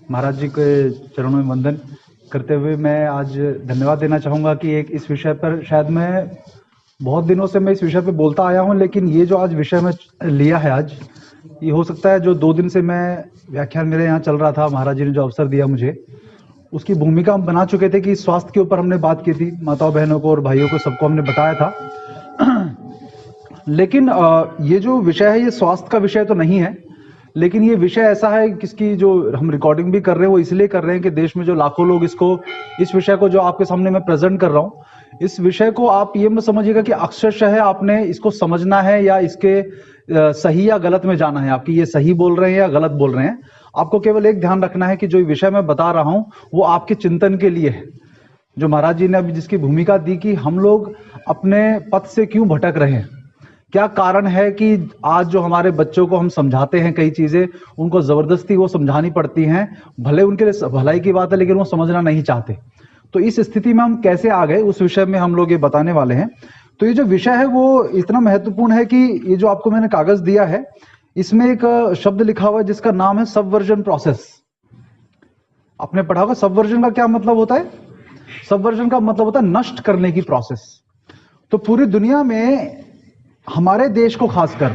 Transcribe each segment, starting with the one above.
महाराज जी के चरणों में वंदन करते हुए मैं आज धन्यवाद देना चाहूँगा कि एक इस विषय पर शायद मैं बहुत दिनों से मैं इस विषय पे बोलता आया हूँ, लेकिन ये जो आज विषय में लिया है आज, ये हो सकता है जो 2 दिन से मैं व्याख्यान मेरे यहाँ चल रहा था, महाराज जी ने जो अवसर दिया मुझे, उसकी भूमिका हम बना चुके थे कि स्वास्थ्य के ऊपर हमने बात की थी, माताओं बहनों को और भाइयों को सबको हमने बताया था। लेकिन ये जो विषय है ये स्वास्थ्य का विषय तो नहीं है, लेकिन ये विषय ऐसा है किसकी जो हम रिकॉर्डिंग भी कर रहे हैं वो इसलिए कर रहे हैं कि देश में जो लाखों लोग इस विषय को जो आपके सामने मैं प्रेजेंट कर रहा हूँ, इस विषय को आप ये मत समझिएगा कि अक्षरशः आपने इसको समझना है या इसके सही या गलत में जाना है, आपकी ये सही बोल रहे हैं या गलत बोल रहे हैं। आपको केवल एक ध्यान रखना है कि जो विषय मैं बता रहा हूं वो आपके चिंतन के लिए है। जो महाराज जी ने अभी जिसकी भूमिका दी कि हम लोग अपने पथ से क्यों भटक रहे हैं, क्या कारण है कि आज जो हमारे बच्चों को हम समझाते हैं कई चीजें, उनको जबरदस्ती वो समझानी पड़ती हैं, भले उनके लिए भलाई की बात है लेकिन वो समझना नहीं चाहते। तो इस स्थिति में हम कैसे आ गए, उस विषय में हम लोग ये बताने वाले हैं। तो ये जो विषय है वो इतना महत्वपूर्ण है कि ये जो आपको मैंने कागज दिया है, इसमें एक शब्द लिखा हुआ है जिसका नाम है सबवर्जन प्रोसेस। आपने पढ़ा होगा सबवर्जन का क्या मतलब होता है। सबवर्जन का मतलब होता है नष्ट करने की प्रोसेस। तो पूरी दुनिया में हमारे देश को खासकर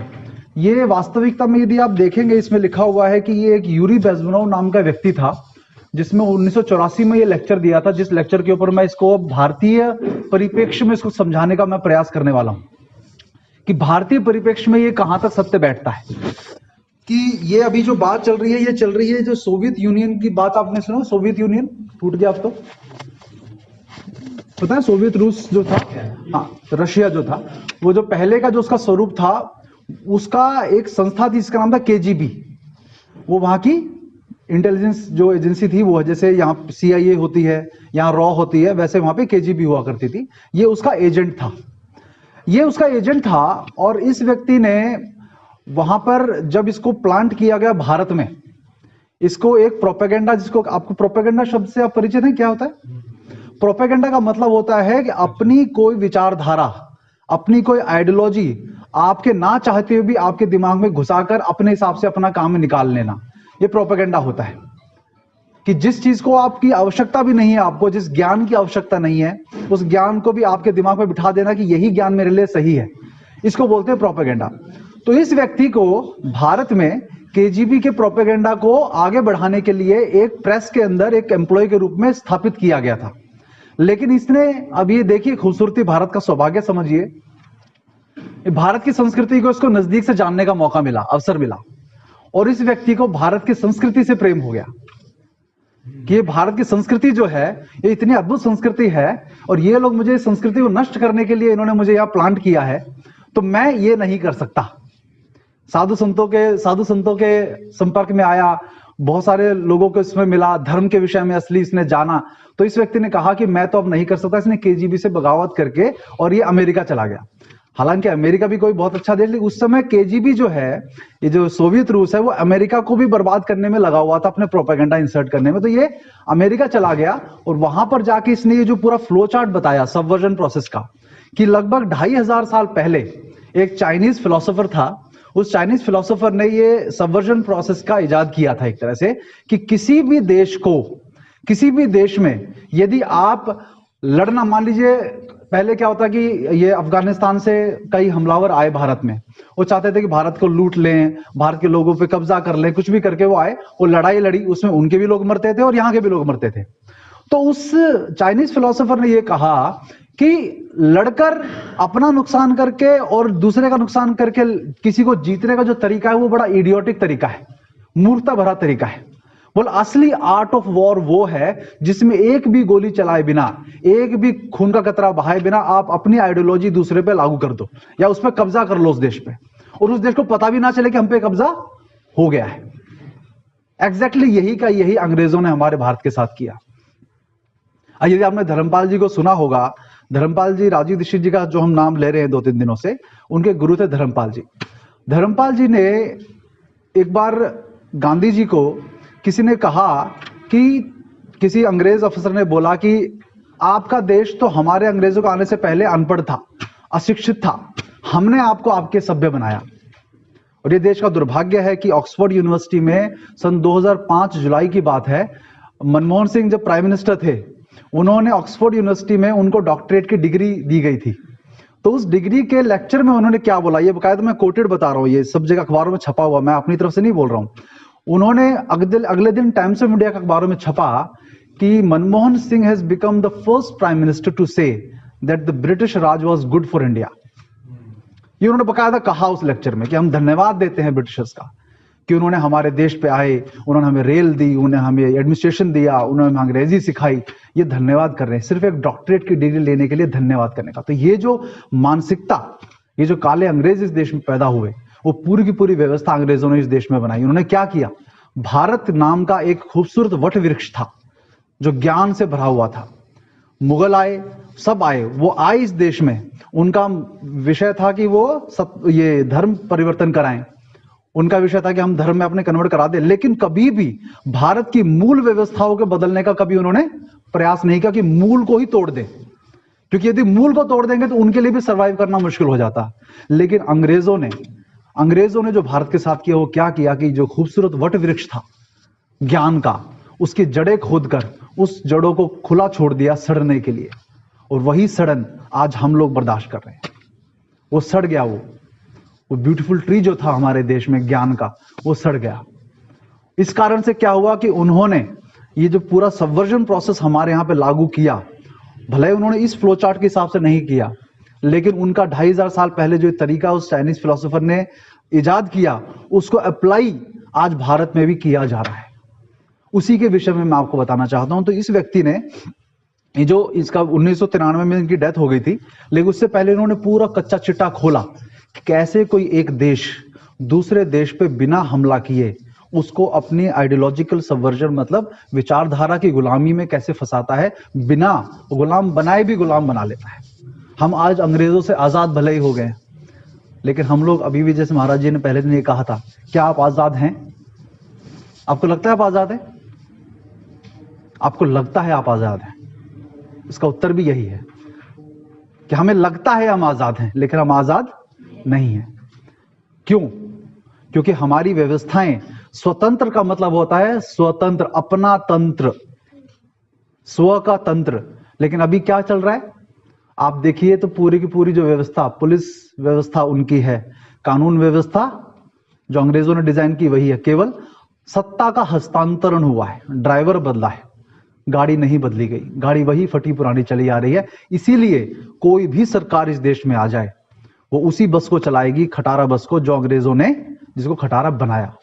ये वास्तविकता में यदि आप देखेंगे, इसमें लिखा हुआ है कि ये एक यूरी बेज़मेनोव नाम का व्यक्ति था जिसमें 1984 में ये लेक्चर दिया था, जिस लेक्चर के ऊपर मैं इसको भारतीय परिप्रेक्ष्य में इसको समझाने का मैं प्रयास करने वाला हूं कि भारतीय परिप्रेक्ष्य में ये कहां तक सत्य बैठता है। कि ये अभी जो बात चल रही है, ये चल रही है जो सोवियत यूनियन की बात आपने सुना, सोवियत यूनियन टूट गया। अब तो पता है सोवियत रूस जो था, हाँ रशिया जो था, वो जो पहले का जो उसका स्वरूप था, उसका एक संस्था थी जिसका नाम था केजीबी। वो वहां की इंटेलिजेंस जो एजेंसी थी, वो जैसे यहाँ CIA होती है, यहाँ रॉ होती है, वैसे वहां पे केजीबी हुआ करती थी। ये उसका एजेंट था, ये उसका एजेंट था। और इस व्यक्ति ने वहां पर जब इसको प्लांट किया गया भारत में, इसको एक प्रोपेगेंडा, जिसको आपको प्रोपेगेंडा शब्द से आप परिचित हैं, क्या होता है प्रोपेगेंडा का मतलब होता है कि अपनी कोई विचारधारा, अपनी कोई आइडियोलॉजी आपके ना चाहते हुए भी आपके दिमाग में घुसाकर अपने हिसाब से अपना काम निकाल लेना, ये प्रोपेगेंडा होता है। कि जिस चीज को आपकी आवश्यकता भी नहीं है, आपको जिस ज्ञान की आवश्यकता नहीं है, उस ज्ञान को भी आपके दिमाग में बिठा देना कि यही ज्ञान मेरे लिए सही है, इसको बोलते हैं प्रोपेगेंडा। तो इस व्यक्ति को भारत में केजीबी के प्रोपेगेंडा को आगे बढ़ाने के लिए एक प्रेस के अंदर एक एम्प्लॉय के रूप में स्थापित किया गया था। लेकिन इसने, अब ये देखिए खूबसूरती, भारत का सौभाग्य समझिए, भारत की संस्कृति को इसको नजदीक से जानने का मौका मिला, अवसर मिला, और इस व्यक्ति को भारत की संस्कृति से प्रेम हो गया कि ये भारत की संस्कृति जो है ये इतनी अद्भुत संस्कृति है, और ये लोग मुझे इस संस्कृति को नष्ट करने के लिए इन्होंने मुझे यहाँ प्लांट किया है, तो मैं ये नहीं कर सकता। साधु संतों के संपर्क में आया, बहुत सारे लोगों को इसमें मिला, धर्म के विषय में असली इसने जाना, तो इस व्यक्ति ने कहा कि मैं तो अब नहीं कर सकता। इसने केजीबी से बगावत करके और ये अमेरिका चला गया। हालांकि अमेरिका भी कोई बहुत अच्छा देश, लेकिन उस समय केजीबी जो है, ये जो सोवियत रूस है, वो अमेरिका को भी बर्बाद करने में लगा हुआ था, अपने प्रोपेगेंडा इंसर्ट करने में। तो ये अमेरिका चला गया और वहां पर जाके इसने ये जो पूरा फ्लो चार्ट बताया सबवर्जन प्रोसेस का, कि लगभग 2500 साल पहले एक चाइनीज फिलोसोफर था, उस चाइनीज फिलोसोफर ने ये सबवर्जन प्रोसेस का इजाद किया था एक तरह से, कि किसी भी देश को, किसी भी देश में यदि आप लड़ना, मान लीजिए पहले क्या होता कि ये अफगानिस्तान से कई हमलावर आए भारत में, वो चाहते थे कि भारत को लूट लें, भारत के लोगों पे कब्जा कर लें, कुछ भी करके वो आए, वो लड़ाई लड़ी, उसमें उनके भी लोग मरते थे और यहाँ के भी लोग मरते थे। तो उस चाइनीज फिलोसोफर ने ये कहा कि लड़कर अपना नुकसान करके और दूसरे का नुकसान करके किसी को जीतने का जो तरीका है वो बड़ा इडियोटिक तरीका है, मूर्खता भरा तरीका है। बोल असली आर्ट ऑफ वॉर वो है जिसमें एक भी गोली चलाए बिना, एक भी खून का कतरा बहाए बिना आप अपनी आइडियोलॉजी दूसरे पे लागू कर दो या उस पर कब्जा कर लो उस देश पे, और उस देश को पता भी ना चले कि हम पे कब्जा हो गया है। एग्जैक्टली यही अंग्रेजों ने हमारे भारत के साथ किया। यदि आपने धर्मपाल जी को सुना होगा, धर्मपाल जी, राजीव दीक्षित जी का जो हम नाम ले रहे हैं 2-3 दिनों से, उनके गुरु थे धर्मपाल जी। धर्मपाल जी ने एक बार गांधी जी को किसी ने कहा कि किसी अंग्रेज अफसर ने बोला कि आपका देश तो हमारे अंग्रेजों को आने से पहले अनपढ़ था, अशिक्षित था, हमने आपको आपके सभ्य बनाया। और ये देश का दुर्भाग्य है कि ऑक्सफोर्ड यूनिवर्सिटी में सन 2005 जुलाई की बात है, मनमोहन सिंह जब प्राइम मिनिस्टर थे, उन्होंने ऑक्सफोर्ड यूनिवर्सिटी में उनको डॉक्टरेट की डिग्री दी गई थी। तो उस डिग्री के लेक्चर में उन्होंने क्या बोला, ये बकायदा मैं कोटेड बता रहा हूँ, ये सब जगह अखबारों में छपा हुआ, मैं अपनी तरफ से नहीं बोल रहा हूँ। उन्होंने अगले दिन टाइम्स ऑफ इंडिया के अखबारों में छपा कि Manmohan Singh has become the first prime minister to say that the British Raj was good for India. ये उन्होंने बकायदा कहा उस लेक्चर में कि हम धन्यवाद देते हैं ब्रिटिशर्स का कि उन्होंने हमारे देश पे आए, उन्होंने हमें रेल दी, उन्होंने हमें एडमिनिस्ट्रेशन दिया, उन्होंने हमें अंग्रेजी सिखाई। ये धन्यवाद कर रहे हैं, सिर्फ एक डॉक्टरेट की डिग्री लेने के लिए धन्यवाद करने का। तो ये जो मानसिकता, ये जो काले अंग्रेज इस देश में पैदा हुए, वो पूरी की पूरी व्यवस्था अंग्रेजों ने इस देश में बनाई। उन्होंने क्या किया, भारत नाम का एक खूबसूरत वट वृक्ष था जो ज्ञान से भरा हुआ था। मुगल आए, सब आए, वो आए इस देश में, उनका विषय था कि वो सब ये धर्म परिवर्तन कराएं, उनका विषय था कि हम धर्म में अपने कन्वर्ट करा दें, लेकिन कभी भी भारत की मूल व्यवस्थाओं के बदलने का कभी उन्होंने प्रयास नहीं किया कि मूल को ही तोड़ दें, क्योंकि यदि मूल को तोड़ देंगे तो उनके लिए भी सर्वाइव करना मुश्किल हो जाता। लेकिन अंग्रेजों ने जो भारत के साथ किया, वो क्या किया कि जो खूबसूरत वट वृक्ष था ज्ञान का, उसकी जड़ें खोदकर उस जड़ों को खुला छोड़ दिया सड़ने के लिए, और वही सड़न आज हम लोग बर्दाश्त कर रहे हैं। वो सड़ गया, वो ब्यूटीफुल ट्री जो था हमारे देश में ज्ञान का, वो सड़ गया। इस कारण से क्या हुआ कि उन्होंने ये जो पूरा सबवर्जन प्रोसेस हमारे यहाँ पे लागू किया, भले उन्होंने इस फ्लो चार्ट के हिसाब से नहीं किया, लेकिन उनका 2500 साल पहले जो तरीका उस चाइनीज फिलोसोफर ने इजाद किया, उसको अप्लाई आज भारत में भी किया जा रहा है। उसी के विषय में मैं आपको बताना चाहता हूं। तो इस व्यक्ति ने ये जो इसका 1993 में इनकी डेथ हो गई थी, लेकिन उससे पहले इन्होंने पूरा कच्चा चिट्टा खोला कि कैसे कोई एक देश दूसरे देश पे बिना हमला किए उसको अपनी आइडियोलॉजिकल सबवर्जन मतलब विचारधारा की गुलामी में कैसे फंसाता है, बिना गुलाम बनाए भी गुलाम बना लेता है। हम आज अंग्रेजों से आजाद भले ही हो गए, लेकिन हम लोग अभी भी, जैसे महाराज जी ने पहले दिन ये कहा था, क्या आप आजाद हैं? आपको लगता है आप आजाद हैं? आपको लगता है आप आजाद हैं? इसका उत्तर भी यही है कि हमें लगता है हम आजाद हैं, लेकिन हम आजाद नहीं हैं। क्यों? क्योंकि हमारी व्यवस्थाएं, स्वतंत्र का मतलब होता है स्वतंत्र, अपना तंत्र, स्व का तंत्र। लेकिन अभी क्या चल रहा है आप देखिए तो पूरी की पूरी जो व्यवस्था, पुलिस व्यवस्था उनकी है, कानून व्यवस्था जो अंग्रेजों ने डिजाइन की वही है, केवल सत्ता का हस्तांतरण हुआ है, ड्राइवर बदला है, गाड़ी नहीं बदली गई, गाड़ी वही फटी पुरानी चली आ रही है। इसीलिए कोई भी सरकार इस देश में आ जाए वो उसी बस को चलाएगी, खटारा बस को, जो अंग्रेजों ने जिसको खटारा बनाया।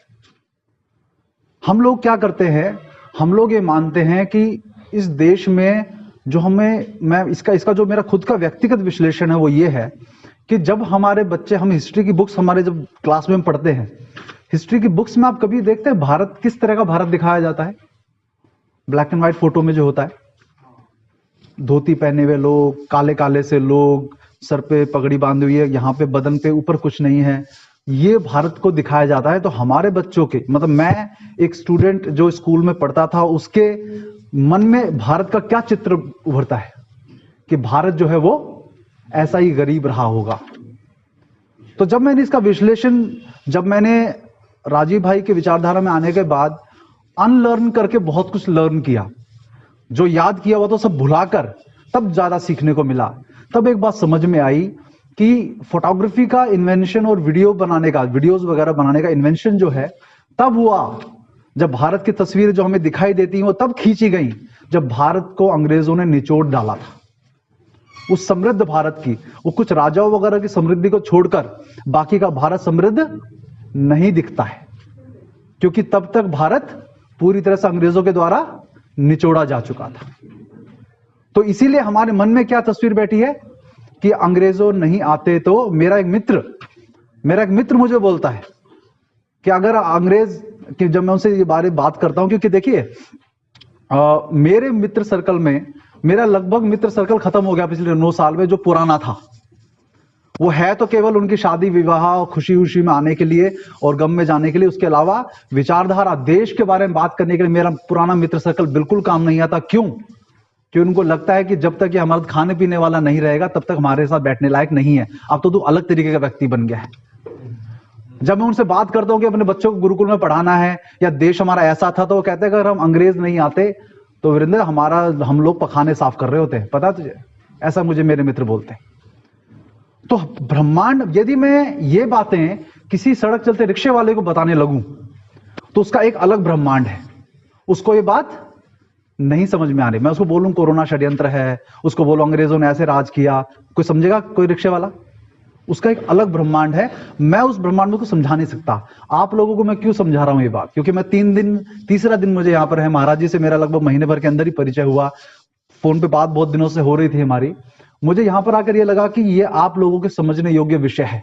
हम लोग क्या करते हैं, हम लोग ये मानते हैं कि इस देश में जो मैं इसका जो मेरा खुद का व्यक्तिगत विश्लेषण है वो ये है कि जब हमारे बच्चे, हम हिस्ट्री की बुक्स हमारे जब क्लास में पढ़ते हैं, हिस्ट्री की बुक्स में आप कभी देखते हैं भारत किस तरह का भारत दिखाया जाता है? ब्लैक एंड व्हाइट फोटो में जो होता है, धोती पहने हुए लोग, काले काले से लोग, सर पे पगड़ी बांधी हुई है, यहाँ पे बदन पे ऊपर कुछ नहीं है, ये भारत को दिखाया जाता है। तो हमारे बच्चों के, मतलब मैं एक स्टूडेंट जो स्कूल में पढ़ता था, उसके मन में भारत का क्या चित्र उभरता है कि भारत जो है वो ऐसा ही गरीब रहा होगा। तो जब मैंने इसका विश्लेषण, जब मैंने राजीव भाई के विचारधारा में आने के बाद अनलर्न करके बहुत कुछ लर्न किया, जो याद किया हुआ तो सब भुलाकर तब ज्यादा सीखने को मिला, तब एक बात समझ में आई कि फोटोग्राफी का इन्वेंशन और वीडियो बनाने का, वीडियोस वगैरह बनाने का इन्वेंशन जो है तब हुआ जब भारत की तस्वीर जो हमें दिखाई देती है वो तब खींची गई जब भारत को अंग्रेजों ने निचोड़ डाला था। उस समृद्ध भारत की, वो कुछ राजाओं वगैरह की समृद्धि को छोड़कर बाकी का भारत समृद्ध नहीं दिखता है, क्योंकि तब तक भारत पूरी तरह से अंग्रेजों के द्वारा निचोड़ा जा चुका था। तो इसीलिए हमारे मन में क्या तस्वीर बैठी है कि अंग्रेजों नहीं आते तो मेरा एक मित्र मुझे बोलता है कि अगर अंग्रेज कि जब मैं उनसे ये बारे बात करता हूं, क्योंकि देखिए मेरे मित्र सर्कल में, मेरा लगभग मित्र सर्कल खत्म हो गया पिछले 9 साल में, जो पुराना था वो है तो केवल उनकी शादी विवाह खुशी खुशी में आने के लिए और गम में जाने के लिए, उसके अलावा विचारधारा देश के बारे में बात करने के लिए मेरा पुराना मित्र सर्कल बिल्कुल काम नहीं आता। क्यों? कि उनको लगता है कि जब तक ये हमारा खाने पीने वाला नहीं रहेगा तब तक हमारे साथ बैठने लायक नहीं है। अब तो तू अलग तरीके का व्यक्ति बन गया है। जब मैं उनसे बात करता हूं कि अपने बच्चों को गुरुकुल में पढ़ाना है या देश हमारा ऐसा था, तो वो कहते हैं अगर हम अंग्रेज नहीं आते तो वीरेंद्र हम लोग पखाने साफ कर रहे होते, पता तुझे, ऐसा मुझे मेरे मित्र बोलते हैं। तो ब्रह्मांड, यदि मैं ये बातें किसी सड़क चलते रिक्शे वाले को बताने लगूं तो उसका एक अलग ब्रह्मांड है, उसको ये बात नहीं समझ में आ रही। मैं उसको बोलूं कोरोना षड्यंत्र है, उसको बोलूं अंग्रेजों ने ऐसे राज किया, कोई समझेगा? कोई रिक्शे वाला? उसका एक अलग ब्रह्मांड है, मैं उस ब्रह्मांड को समझा नहीं सकता। आप लोगों को मैं क्यों समझा रहा हूं ये बात? क्योंकि मैं तीसरा दिन मुझे यहां पर है, महाराज जी से मेरा लगभग महीने भर के अंदर ही परिचय हुआ, फोन पे बात बहुत दिनों से हो रही थी हमारी। मुझे यहां पर आकर ये लगा कि ये आप लोगों के समझने योग्य विषय है।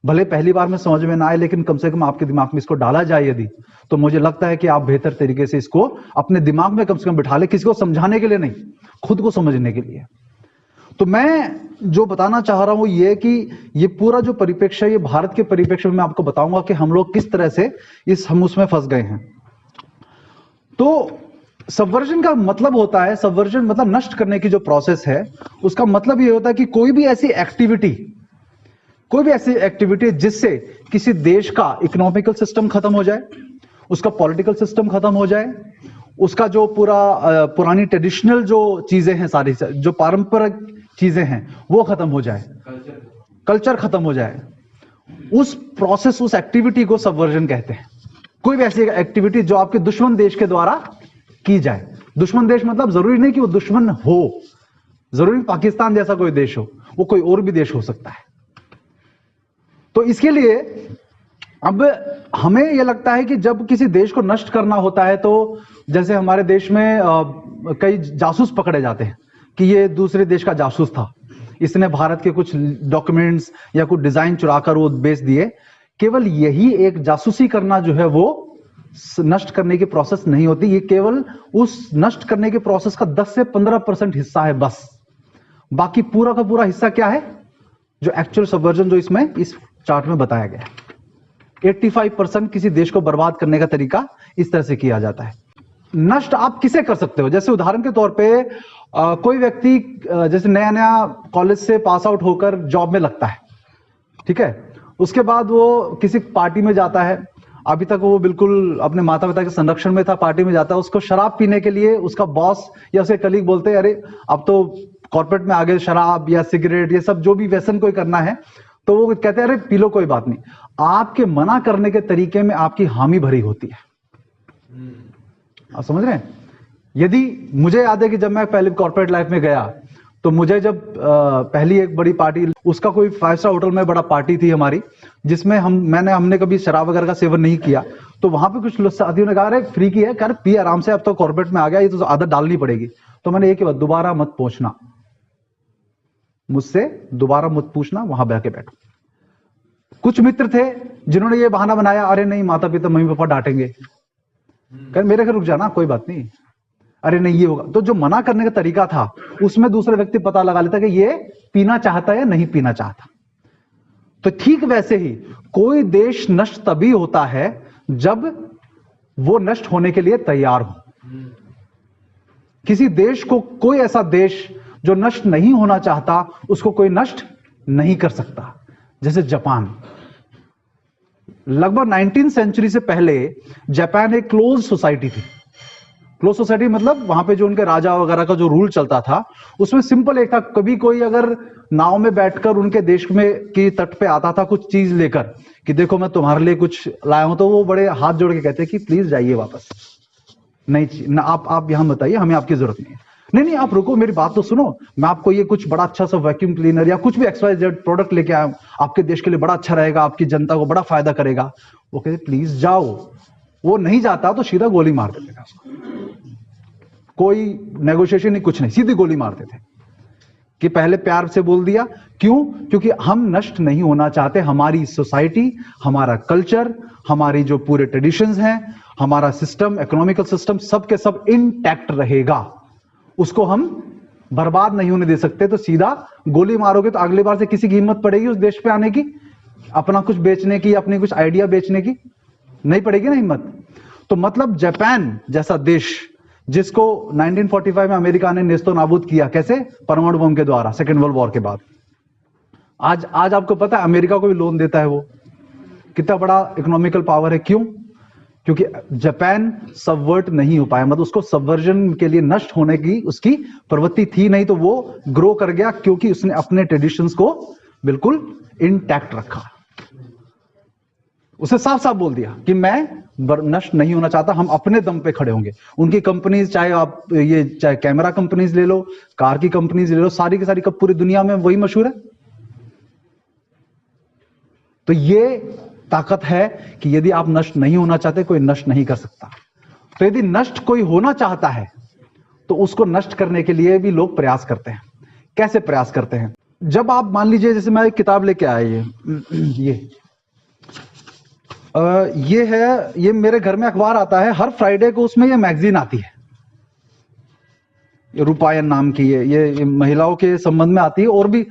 भले पहली बार में समझ में ना आए, लेकिन कम से कम आपके दिमाग में इसको डाला जाए यदि, तो मुझे लगता है कि आप बेहतर तरीके से इसको अपने दिमाग में कम से कम बिठा ले, किसी को समझाने के लिए नहीं, खुद को समझने के लिए। तो मैं जो बताना चाह रहा हूं ये कि ये पूरा जो परिप्रेक्ष्य, ये भारत के परिप्रेक्ष्य में मैं आपको बताऊंगा कि हम लोग किस तरह से हम उसमें फंस गए हैं। तो सबवर्जन का मतलब होता है, सबवर्जन मतलब नष्ट करने की जो प्रोसेस है, उसका मतलब ये होता है कि कोई भी ऐसी एक्टिविटी जिससे किसी देश का इकोनॉमिकल सिस्टम खत्म हो जाए, उसका पॉलिटिकल सिस्टम खत्म हो जाए, उसका जो पुरानी ट्रेडिशनल जो चीजें हैं, सारी जो पारंपरिक चीजें हैं वो खत्म हो जाए, कल्चर खत्म हो जाए, उस प्रोसेस, उस एक्टिविटी को सबवर्जन कहते हैं। कोई भी ऐसी एक्टिविटी जो आपके दुश्मन देश के द्वारा की जाए। दुश्मन देश मतलब जरूरी नहीं कि वो दुश्मन हो, जरूरी पाकिस्तान जैसा कोई देश हो, वो कोई और भी देश हो सकता है। तो इसके लिए अब हमें यह लगता है कि जब किसी देश को नष्ट करना होता है, तो जैसे हमारे देश में कई जासूस पकड़े जाते हैं कि ये दूसरे देश का जासूस था, इसने भारत के कुछ डॉक्यूमेंट्स या कुछ डिजाइन चुराकर वो बेच दिए। केवल यही एक जासूसी करना जो है वो नष्ट करने की प्रोसेस नहीं होती, ये केवल उस नष्ट करने के प्रोसेस का 10 से 15% हिस्सा है बस। बाकी पूरा का पूरा हिस्सा क्या है? जो एक्चुअल सबवर्जन जो इसमें इस चार्ट में बताया गया है। 85% किसी देश को बर्बाद करने का तरीका इस तरह से किया जाता है। नष्ट आप किसे कर सकते हो? जैसे उदाहरण के तौर पे कोई व्यक्ति जैसे नया नया कॉलेज से पास आउट होकर जॉब में लगता है, ठीक है, उसके बाद वो किसी पार्टी में जाता है, अभी तक वो बिल्कुल अपने माता पिता के संरक्षण में था, पार्टी में जाता है, उसको शराब पीने के लिए उसका बॉस या उसके कलीग बोलते हैं अरे अब तो कॉर्पोरेट में आगे शराब या सिगरेट ये सब जो भी व्यसन कोई करना है, तो वो कहते हैं अरे पी लो कोई बात नहीं। आपके मना करने के तरीके में आपकी हामी भरी होती है। आप समझ रहे हैं? यदि मुझे याद है कि जब मैं पहले कॉर्पोरेट लाइफ में गया, तो मुझे जब पहली एक बड़ी पार्टी, उसका कोई 5 स्टार होटल में बड़ा पार्टी थी हमारी, जिसमें हमने कभी शराब वगैरह का सेवन नहीं किया, तो वहां पे कुछ साथियों ने कहा अरे फ्री की है, कर पी आराम से, अब तो कॉर्पोरेट में आ गया, ये तो आदत डालनी पड़ेगी। तो मैंने एक ही बात, दोबारा मत पूछना मुझसे, दोबारा मत पूछना, वहां बैठ के बैठो। कुछ मित्र थे जिन्होंने ये बहाना बनाया, अरे नहीं माता पिता मम्मी पापा डांटेंगे, कह मेरे घर रुक जाना कोई बात नहीं, अरे नहीं ये होगा। तो जो मना करने का तरीका था उसमें दूसरे व्यक्ति पता लगा लेता कि ये पीना चाहता है या नहीं पीना चाहता। तो ठीक वैसे ही कोई देश नष्ट तभी होता है जब वो नष्ट होने के लिए तैयार हो। किसी देश को, कोई ऐसा देश जो नष्ट नहीं होना चाहता, उसको कोई नष्ट नहीं कर सकता। जैसे जापान, लगभग 19वीं सेंचुरी से पहले जापान एक क्लोज सोसाइटी थी। क्लोज सोसाइटी मतलब वहां पे जो उनके राजा वगैरह का जो रूल चलता था, उसमें सिंपल एक था, कभी कोई अगर नाव में बैठकर उनके देश में की तट पे आता था कुछ चीज लेकर कि देखो मैं तुम्हारे लिए कुछ लाया हूं, तो वो बड़े हाथ जोड़ के कहते कि प्लीज जाइए वापस, नहीं ना आप यहां बताइए, हमें आपकी जरूरत नहीं है। नहीं आप रुको, मेरी बात तो सुनो, मैं आपको ये कुछ बड़ा अच्छा सा वैक्यूम क्लीनर या कुछ भी XYZ प्रोडक्ट लेके आया हूं, आपके देश के लिए बड़ा अच्छा रहेगा, आपकी जनता को बड़ा फायदा करेगा। वो कहते प्लीज जाओ। वो नहीं जाता तो सीधा गोली मार देते थे उसको, कोई नेगोशिएशन नहीं, कुछ नहीं, सीधी गोली मारते थे कि पहले प्यार से बोल दिया। क्यों? क्योंकि हम नष्ट नहीं होना चाहते। हमारी सोसाइटी, हमारा कल्चर, हमारी जो पूरे ट्रेडिशंस हैं, हमारा सिस्टम, इकोनॉमिकल सिस्टम, सब के सब इंटैक्ट रहेगा, उसको हम बर्बाद नहीं होने दे सकते। तो सीधा गोली मारोगे तो अगली बार से किसी की हिम्मत पड़ेगी उस देश पे आने की, अपना कुछ बेचने की, अपनी कुछ आइडिया बेचने की? नहीं पड़ेगी ना हिम्मत। तो मतलब जापान जैसा देश, जिसको 1945 में अमेरिका ने नेस्तो नाबूद किया, कैसे? परमाणु बम के द्वारा, सेकेंड वर्ल्ड वॉर के बाद। आज आपको पता है अमेरिका को भी लोन देता है वो, कितना बड़ा इकोनॉमिकल पावर है, क्यों? क्योंकि जापान सबवर्ट नहीं हो पाया, मतलब उसको सबवर्जन के लिए नष्ट होने की उसकी प्रवृत्ति थी नहीं, तो वो ग्रो कर गया क्योंकि उसने अपने ट्रेडिशंस को बिल्कुल इंटैक्ट रखा। उसे साफ साफ बोल दिया कि मैं नष्ट नहीं होना चाहता, हम अपने दम पे खड़े होंगे। उनकी कंपनीज, चाहे आप ये चाहे कैमरा कंपनीज ले लो, कार की कंपनीज ले लो, सारी की सारी कब पूरी दुनिया में वही मशहूर है। तो ये ताकत है कि यदि आप नष्ट नहीं होना चाहते, कोई नष्ट नहीं कर सकता। तो यदि नष्ट कोई होना चाहता है तो उसको नष्ट करने के लिए भी लोग प्रयास करते हैं। कैसे प्रयास करते हैं? जब आप मान लीजिए, जैसे मैं एक किताब लेके आया, ये है, ये मेरे घर में अखबार आता है हर फ्राइडे को, उसमें ये मैगजीन आती है, रूपायन नाम की, ये महिलाओं के संबंध में आती है, और भी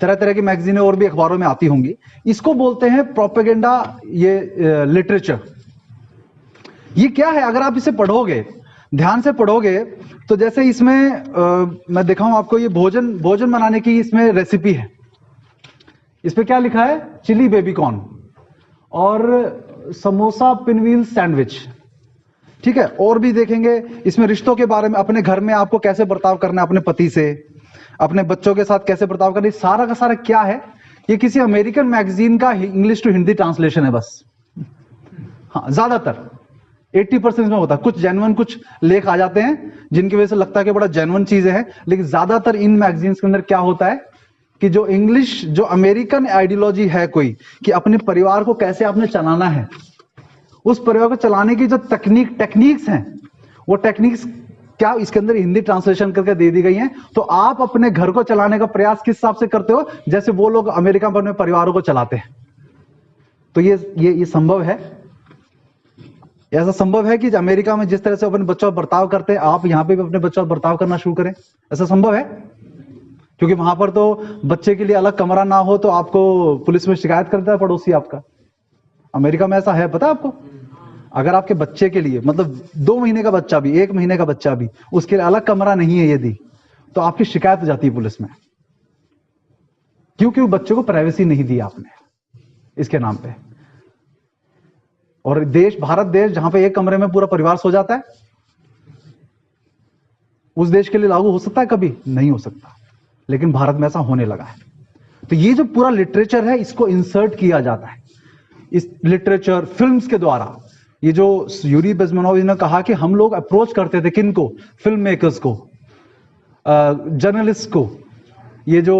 तरह तरह की मैगजीनें और भी अखबारों में आती होंगी। इसको बोलते हैं प्रोपेगेंडा, ये लिटरेचर। ये क्या है? अगर आप इसे पढ़ोगे, ध्यान से पढ़ोगे, तो जैसे इसमें मैं दिखाऊं आपको, ये भोजन बनाने की इसमें रेसिपी है। इस पे क्या लिखा है? चिली बेबी कॉर्न और समोसा पिनवील सैंडविच, ठीक है। और भी देखेंगे इसमें रिश्तों के बारे में, अपने घर में आपको कैसे बर्ताव करना है अपने पति से, अपने बच्चों के साथ कैसे बर्ताव करना है, सारा का सारा क्या है? ये किसी अमेरिकन मैगजीन का इंग्लिश टू हिंदी ट्रांसलेशन है बस। हाँ, ज्यादातर 80% में होता है। कुछ जेन्युइन कुछ लेख आ जाते हैं जिनकी वजह से लगता है कि बड़ा जेन्युइन चीजें हैं, लेकिन ज्यादातर इन मैगजीन्स के अंदर क्या होता है कि जो इंग्लिश, जो अमेरिकन आइडियोलॉजी है कोई, कि अपने परिवार को कैसे आपने चलाना है, उस परिवार को चलाने की जो टेक्निक्स हैं, वो टेक्निक्स क्या इसके अंदर हिंदी ट्रांसलेशन करके दे दी गई हैं। तो आप अपने घर को चलाने का प्रयास किस हिसाब से करते हो? जैसे वो लोग अमेरिका भर में परिवारों को चलाते हैं। तो ये संभव है, ऐसा संभव है कि अमेरिका में जिस तरह से अपने बच्चों का बर्ताव करते हैं, आप यहां पे भी अपने बच्चों का बर्ताव करना शुरू करें? ऐसा संभव है? क्योंकि वहां पर तो बच्चे के लिए अलग कमरा ना हो तो आपको पुलिस में शिकायत करता है पड़ोसी आपका। अमेरिका में ऐसा है, पता है आपको? अगर आपके बच्चे के लिए, मतलब 2 महीने का बच्चा भी, 1 महीने का बच्चा भी, उसके लिए अलग कमरा नहीं है यदि, तो आपकी शिकायत हो जाती है पुलिस में। क्योंकि बच्चे को प्राइवेसी नहीं दी आपने इसके नाम पे। और देश, भारत देश, जहां पे एक कमरे में पूरा परिवार सो जाता है, उस देश के लिए लागू हो सकता है? कभी नहीं हो सकता, लेकिन भारत में ऐसा होने लगा है। तो ये जो पूरा लिटरेचर है, इसको इंसर्ट किया जाता है इस लिटरेचर, फिल्म्स के द्वारा। ये जो यूरी बेज़मेनोव ने कहा कि हम लोग अप्रोच करते थे किनको? फिल्म मेकर्स को, जर्नलिस्ट को, ये जो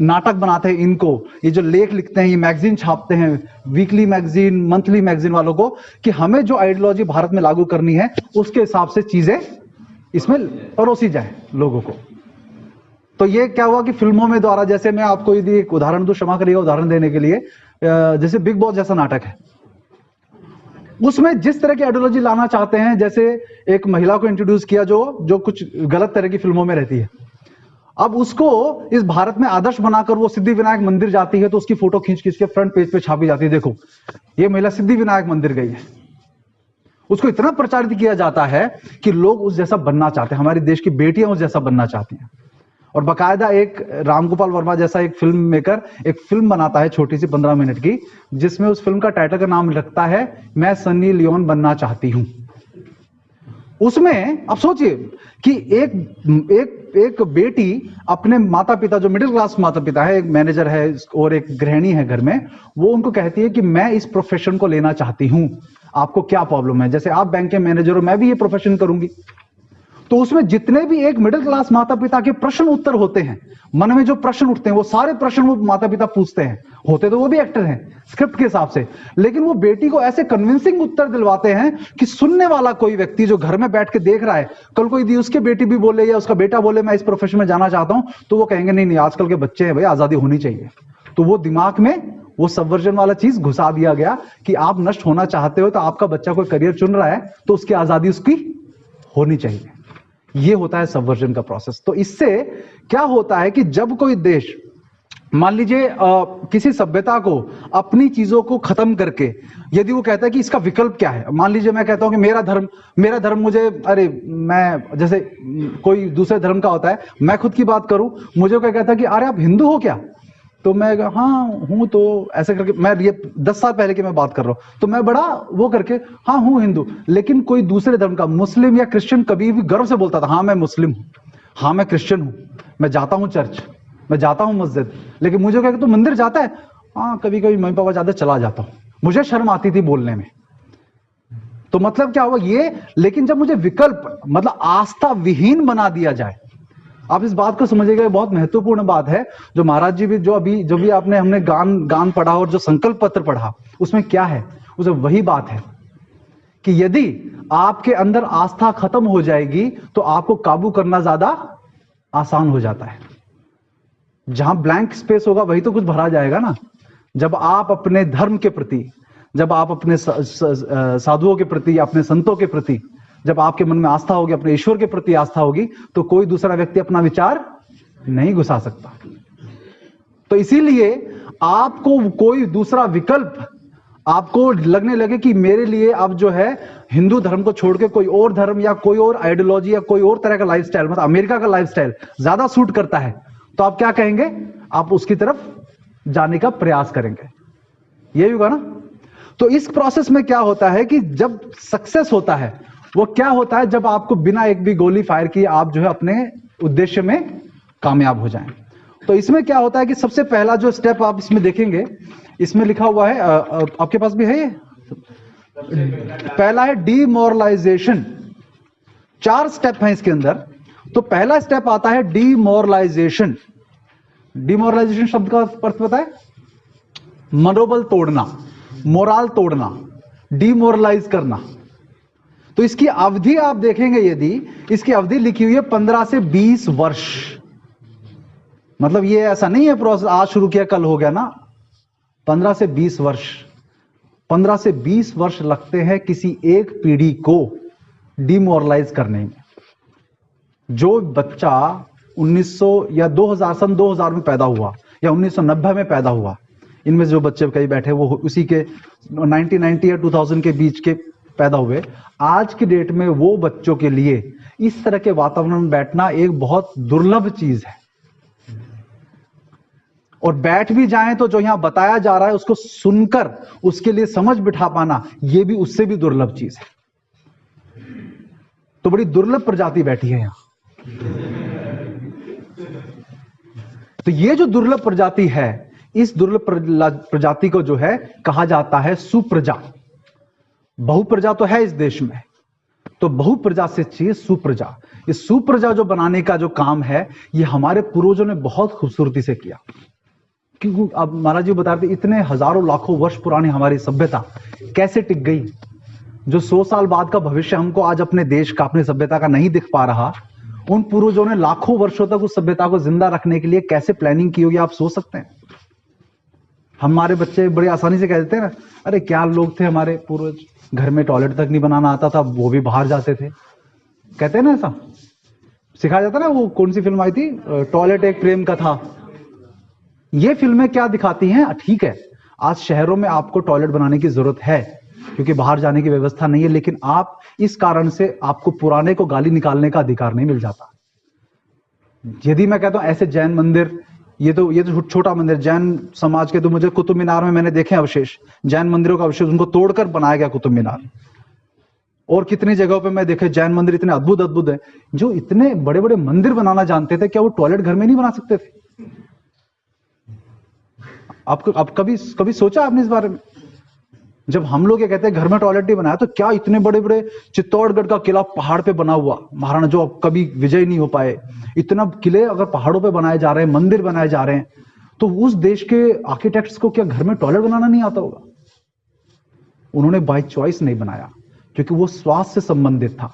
नाटक बनाते हैं इनको, ये जो लेख लिखते हैं, ये मैगजीन छापते हैं, वीकली मैगजीन, मंथली मैगजीन वालों को, कि हमें जो आइडियोलॉजी भारत में लागू करनी है उसके हिसाब से चीजें इसमें परोसी जाए लोगों को। तो ये क्या हुआ कि फिल्मों में द्वारा, जैसे मैं आपको यदि एक उदाहरण दूं, क्षमा करिएगा उदाहरण देने के लिए, जैसे बिग बॉस जैसा नाटक है, उसमें जिस तरह की आइडियोलॉजी लाना चाहते हैं, जैसे एक महिला को इंट्रोड्यूस किया जो कुछ गलत तरह की फिल्मों में रहती है, अब उसको इस भारत में आदर्श बनाकर वो सिद्धि विनायक मंदिर जाती है तो उसकी फोटो खींच के फ्रंट पेज पे छापी जाती है, देखो ये महिला सिद्धि विनायक मंदिर गई है। उसको इतना प्रचारित किया जाता है कि लोग उस जैसा बनना चाहते हैं, हमारे देश की बेटियां उस जैसा बनना चाहती हैं। और बाकायदा एक रामगोपाल वर्मा जैसा एक फिल्म मेकर एक फिल्म बनाता है छोटी सी 15 मिनट की, जिसमें उस फिल्म का टाइटल का नाम रखता है मैं सन्नी लियोन बनना चाहती हूं। उसमें आप सोचिए कि एक बेटी अपने माता पिता, जो मिडिल क्लास माता पिता है, एक मैनेजर है और एक गृहिणी है घर में, वो उनको कहती है कि मैं इस प्रोफेशन को लेना चाहती हूं, आपको क्या प्रॉब्लम है? जैसे आप बैंक के मैनेजर हो, मैं भी ये प्रोफेशन करूंगी। तो उसमें जितने भी एक मिडिल क्लास माता पिता के प्रश्न उत्तर होते हैं, मन में जो प्रश्न उठते हैं, वो सारे प्रश्न वो माता पिता पूछते हैं। होते तो वो भी एक्टर हैं स्क्रिप्ट के हिसाब से, लेकिन वो बेटी को ऐसे कन्विंसिंग उत्तर दिलवाते हैं कि सुनने वाला कोई व्यक्ति जो घर में बैठ के देख रहा है, कल कोई दी उसके बेटी भी बोले या उसका बेटा बोले मैं इस प्रोफेशन में जाना चाहता हूं, तो वो कहेंगे नहीं नहीं, आजकल के बच्चे हैं भाई, आजादी होनी चाहिए। तो वो दिमाग में वो सबवर्जन वाला चीज घुसा दिया गया कि आप नष्ट होना चाहते हो, तो आपका बच्चा कोई करियर चुन रहा है तो उसकी आजादी उसकी होनी चाहिए। ये होता है सबवर्जन का प्रोसेस। तो इससे क्या होता है कि जब कोई देश, मान लीजिए किसी सभ्यता को अपनी चीजों को खत्म करके, यदि वो कहता है कि इसका विकल्प क्या है, मान लीजिए मैं कहता हूं कि मेरा धर्म मुझे, अरे मैं, जैसे कोई दूसरे धर्म का होता है, मैं खुद की बात करूं, मुझे कोई कहता है कि अरे आप हिंदू हो क्या, तो मैं हाँ हूं, तो ऐसे करके मैं ये 10 साल पहले की मैं बात कर रहा हूं, तो मैं बड़ा वो करके हाँ हूं हिंदू। लेकिन कोई दूसरे धर्म का मुस्लिम या क्रिश्चियन कभी भी गर्व से बोलता था हाँ मैं मुस्लिम हूं, हाँ मैं क्रिश्चियन हूं, मैं जाता हूं चर्च, मैं जाता हूं मस्जिद। लेकिन मुझे क्या तू मंदिर जाता है? हाँ कभी कभी मम्मी पापा जाते चला जाता हूं, मुझे शर्म आती थी बोलने में। तो मतलब क्या हुआ ये, लेकिन जब मुझे विकल्प मतलब आस्था विहीन बना दिया जाए, आप इस बात को समझिएगा, बहुत महत्वपूर्ण बात है। जो महाराज जी भी जो भी आपने हमने गान पढ़ा और जो संकल्प पत्र पढ़ा, उसमें क्या है? उसमें वही बात है कि यदि आपके अंदर आस्था खत्म हो जाएगी तो आपको काबू करना ज्यादा आसान हो जाता है। जहां ब्लैंक स्पेस होगा वही तो कुछ भरा जाएगा ना। जब आप अपने धर्म के प्रति, जब आप अपने साधुओं के प्रति, अपने संतों के प्रति, जब आपके मन में आस्था होगी, अपने ईश्वर के प्रति आस्था होगी, तो कोई दूसरा व्यक्ति अपना विचार नहीं घुसा सकता। तो इसीलिए आपको कोई दूसरा विकल्प आपको लगने लगे कि मेरे लिए अब जो है हिंदू धर्म को छोड़ के कोई और धर्म या कोई और आइडियोलॉजी या कोई और तरह का लाइफस्टाइल, मतलब अमेरिका का लाइफस्टाइल ज्यादा सूट करता है, तो आप क्या कहेंगे? आप उसकी तरफ जाने का प्रयास करेंगे। यही होगा ना। तो इस प्रोसेस में क्या होता है कि जब सक्सेस होता है, वो क्या होता है? जब आपको बिना एक भी गोली फायर किए आप जो है अपने उद्देश्य में कामयाब हो जाएं। तो इसमें क्या होता है कि सबसे पहला जो स्टेप आप इसमें देखेंगे, इसमें लिखा हुआ है, आपके पास भी है ये, पहला है डीमोरलाइजेशन। 4 स्टेप हैं इसके अंदर। तो पहला स्टेप आता है डीमोरलाइजेशन। डीमोरलाइजेशन शब्द का अर्थ पता है? मनोबल तोड़ना, मोराल तोड़ना, डीमोरलाइज करना। तो इसकी अवधि आप देखेंगे, यदि इसकी अवधि लिखी हुई है 15 से 20 वर्ष। मतलब ये ऐसा नहीं है प्रोसेस आज शुरू किया कल हो गया ना। 15 से 20 वर्ष, 15 से 20 वर्ष लगते हैं किसी एक पीढ़ी को डीमोरलाइज करने में। जो बच्चा 1900 या 2000 सन 2000 में पैदा हुआ या 1990 में पैदा हुआ, इनमें जो बच्चे कई बैठे वो उसी के 1990 या 2000 के बीच के पैदा हुए, आज की डेट में वो बच्चों के लिए इस तरह के वातावरण में बैठना एक बहुत दुर्लभ चीज है। और बैठ भी जाएं तो जो यहां बताया जा रहा है उसको सुनकर उसके लिए समझ बिठा पाना, ये भी उससे भी दुर्लभ चीज है। तो बड़ी दुर्लभ प्रजाति बैठी है यहां। तो ये जो दुर्लभ प्रजाति है, इस दुर्लभ प्रजाति को जो है कहा जाता है सुप्रजा। बहुप्रजा तो है इस देश में, तो बहुप्रजा से चाहिए सुप्रजा। इस सुप्रजा जो बनाने का जो काम है, ये हमारे पूर्वजों ने बहुत खूबसूरती से किया। क्योंकि अब महाराज जी बता रहे थे, इतने हजारों लाखों वर्ष पुरानी हमारी सभ्यता कैसे टिक गई। जो 100 साल बाद का भविष्य हमको आज अपने देश का, अपनी सभ्यता का नहीं दिख पा रहा, उन पूर्वजों ने लाखों वर्षों तक उस सभ्यता को जिंदा रखने के लिए कैसे प्लानिंग की होगी, आप सोच सकते हैं। हमारे बच्चे बड़ी आसानी से कह देते हैं ना, अरे क्या लोग थे हमारे पूर्वज, घर में टॉयलेट तक नहीं बनाना आता था, वो भी बाहर जाते थे। कहते हैं ना, ऐसा सिखाया जाता ना। वो कौन सी फिल्म आई थी, टॉयलेट एक प्रेम कथा। ये फिल्में क्या दिखाती हैं? ठीक है, आज शहरों में आपको टॉयलेट बनाने की जरूरत है क्योंकि बाहर जाने की व्यवस्था नहीं है, लेकिन आप इस कारण से आपको पुराने को गाली निकालने का अधिकार नहीं मिल जाता। यदि मैं कहता हूं ऐसे जैन मंदिर, ये तो छोटा मंदिर, जैन समाज के, तो मुझे कुतुब मीनार में मैंने देखे अवशेष, जैन मंदिरों का अवशेष, उनको तोड़कर बनाया गया कुतुब मीनार। और कितनी जगहों पे मैं देखे जैन मंदिर इतने अद्भुत अद्भुत है। जो इतने बड़े बड़े मंदिर बनाना जानते थे, क्या वो टॉयलेट घर में नहीं बना सकते थे? आपको अब कभी सोचा आपने इस बारे में? जब हम लोग ये कहते हैं घर में टॉयलेट नहीं बनाया, तो क्या इतने बड़े बड़े चित्तौड़गढ़ का किला पहाड़ पे बना हुआ, महाराणा जो कभी विजय नहीं हो पाए, इतना किले अगर पहाड़ों पे बनाए जा रहे हैं, मंदिर बनाए जा रहे हैं, तो उस देश के आर्किटेक्ट्स को क्या घर में टॉयलेट बनाना नहीं आता होगा? उन्होंने बाय चॉइस नहीं बनाया, क्योंकि वो स्वास्थ्य से संबंधित था।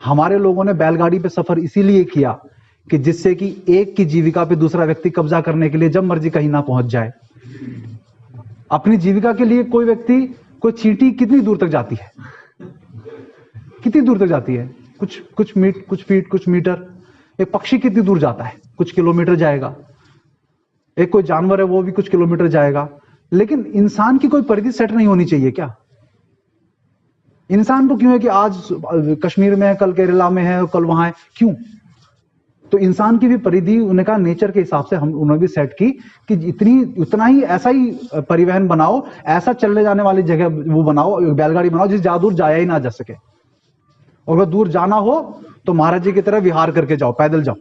हमारे लोगों ने बैलगाड़ी पे सफर इसीलिए किया कि जिससे कि एक की जीविका पे दूसरा व्यक्ति कब्जा करने के लिए जब मर्जी कहीं ना पहुंच जाए। अपनी जीविका के लिए कोई व्यक्ति, कोई चींटी कितनी दूर तक जाती है? कितनी दूर तक जाती है? कुछ फीट, कुछ मीटर। एक पक्षी कितनी दूर जाता है? कुछ किलोमीटर जाएगा। एक कोई जानवर है, वो भी कुछ किलोमीटर जाएगा। लेकिन इंसान की कोई परिधि सेट नहीं होनी चाहिए क्या? इंसान को क्यों है कि आज कश्मीर में है, कल केरला में है, कल वहां है? क्यों? तो इंसान की भी परिधि उन्हें कहा नेचर के हिसाब से हम उन्होंने भी सेट की कि उतना ही ऐसा ही परिवहन बनाओ, ऐसा चलने जाने वाली जगह वो बनाओ, बैलगाड़ी बनाओ जिस ज्यादा दूर जाया ही ना जा सके। और अगर दूर जाना हो तो महाराज जी की तरह विहार करके जाओ, पैदल जाओ।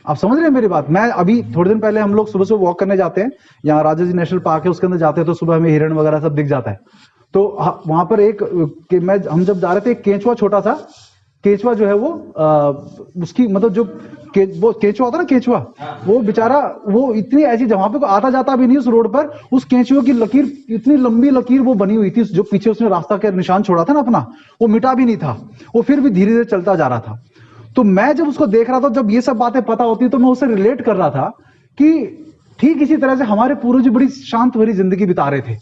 आप समझ रहे हैं मेरी बात? मैं अभी थोड़े दिन पहले हम लोग सुबह सुबह वॉक करने जाते हैं, यहाँ राजा जी नेशनल पार्क है उसके अंदर जाते हैं, तो सुबह हमें हिरण वगैरह सब दिख जाता है। तो वहां पर हम जब जा रहे थे, एक केंचुआ, छोटा सा केंचुआ जो है वो उसकी मतलब जो वो केंचुआ होता है ना, केंचुआ, वो बेचारा वो इतनी ऐसी जहां पे आता जाता भी नहीं उस रोड पर, उस केंचुए की लकीर, इतनी लंबी लकीर वो बनी हुई थी, जो पीछे उसने रास्ता के निशान छोड़ा था ना अपना, वो मिटा भी नहीं था, वो फिर भी धीरे धीरे चलता जा रहा था। तो मैं जब उसको देख रहा था, जब ये सब बातें पता होती तो मैं उससे रिलेट कर रहा था कि ठीक इसी तरह से हमारे पूर्वज बड़ी शांत भरी जिंदगी बिता रहे थे,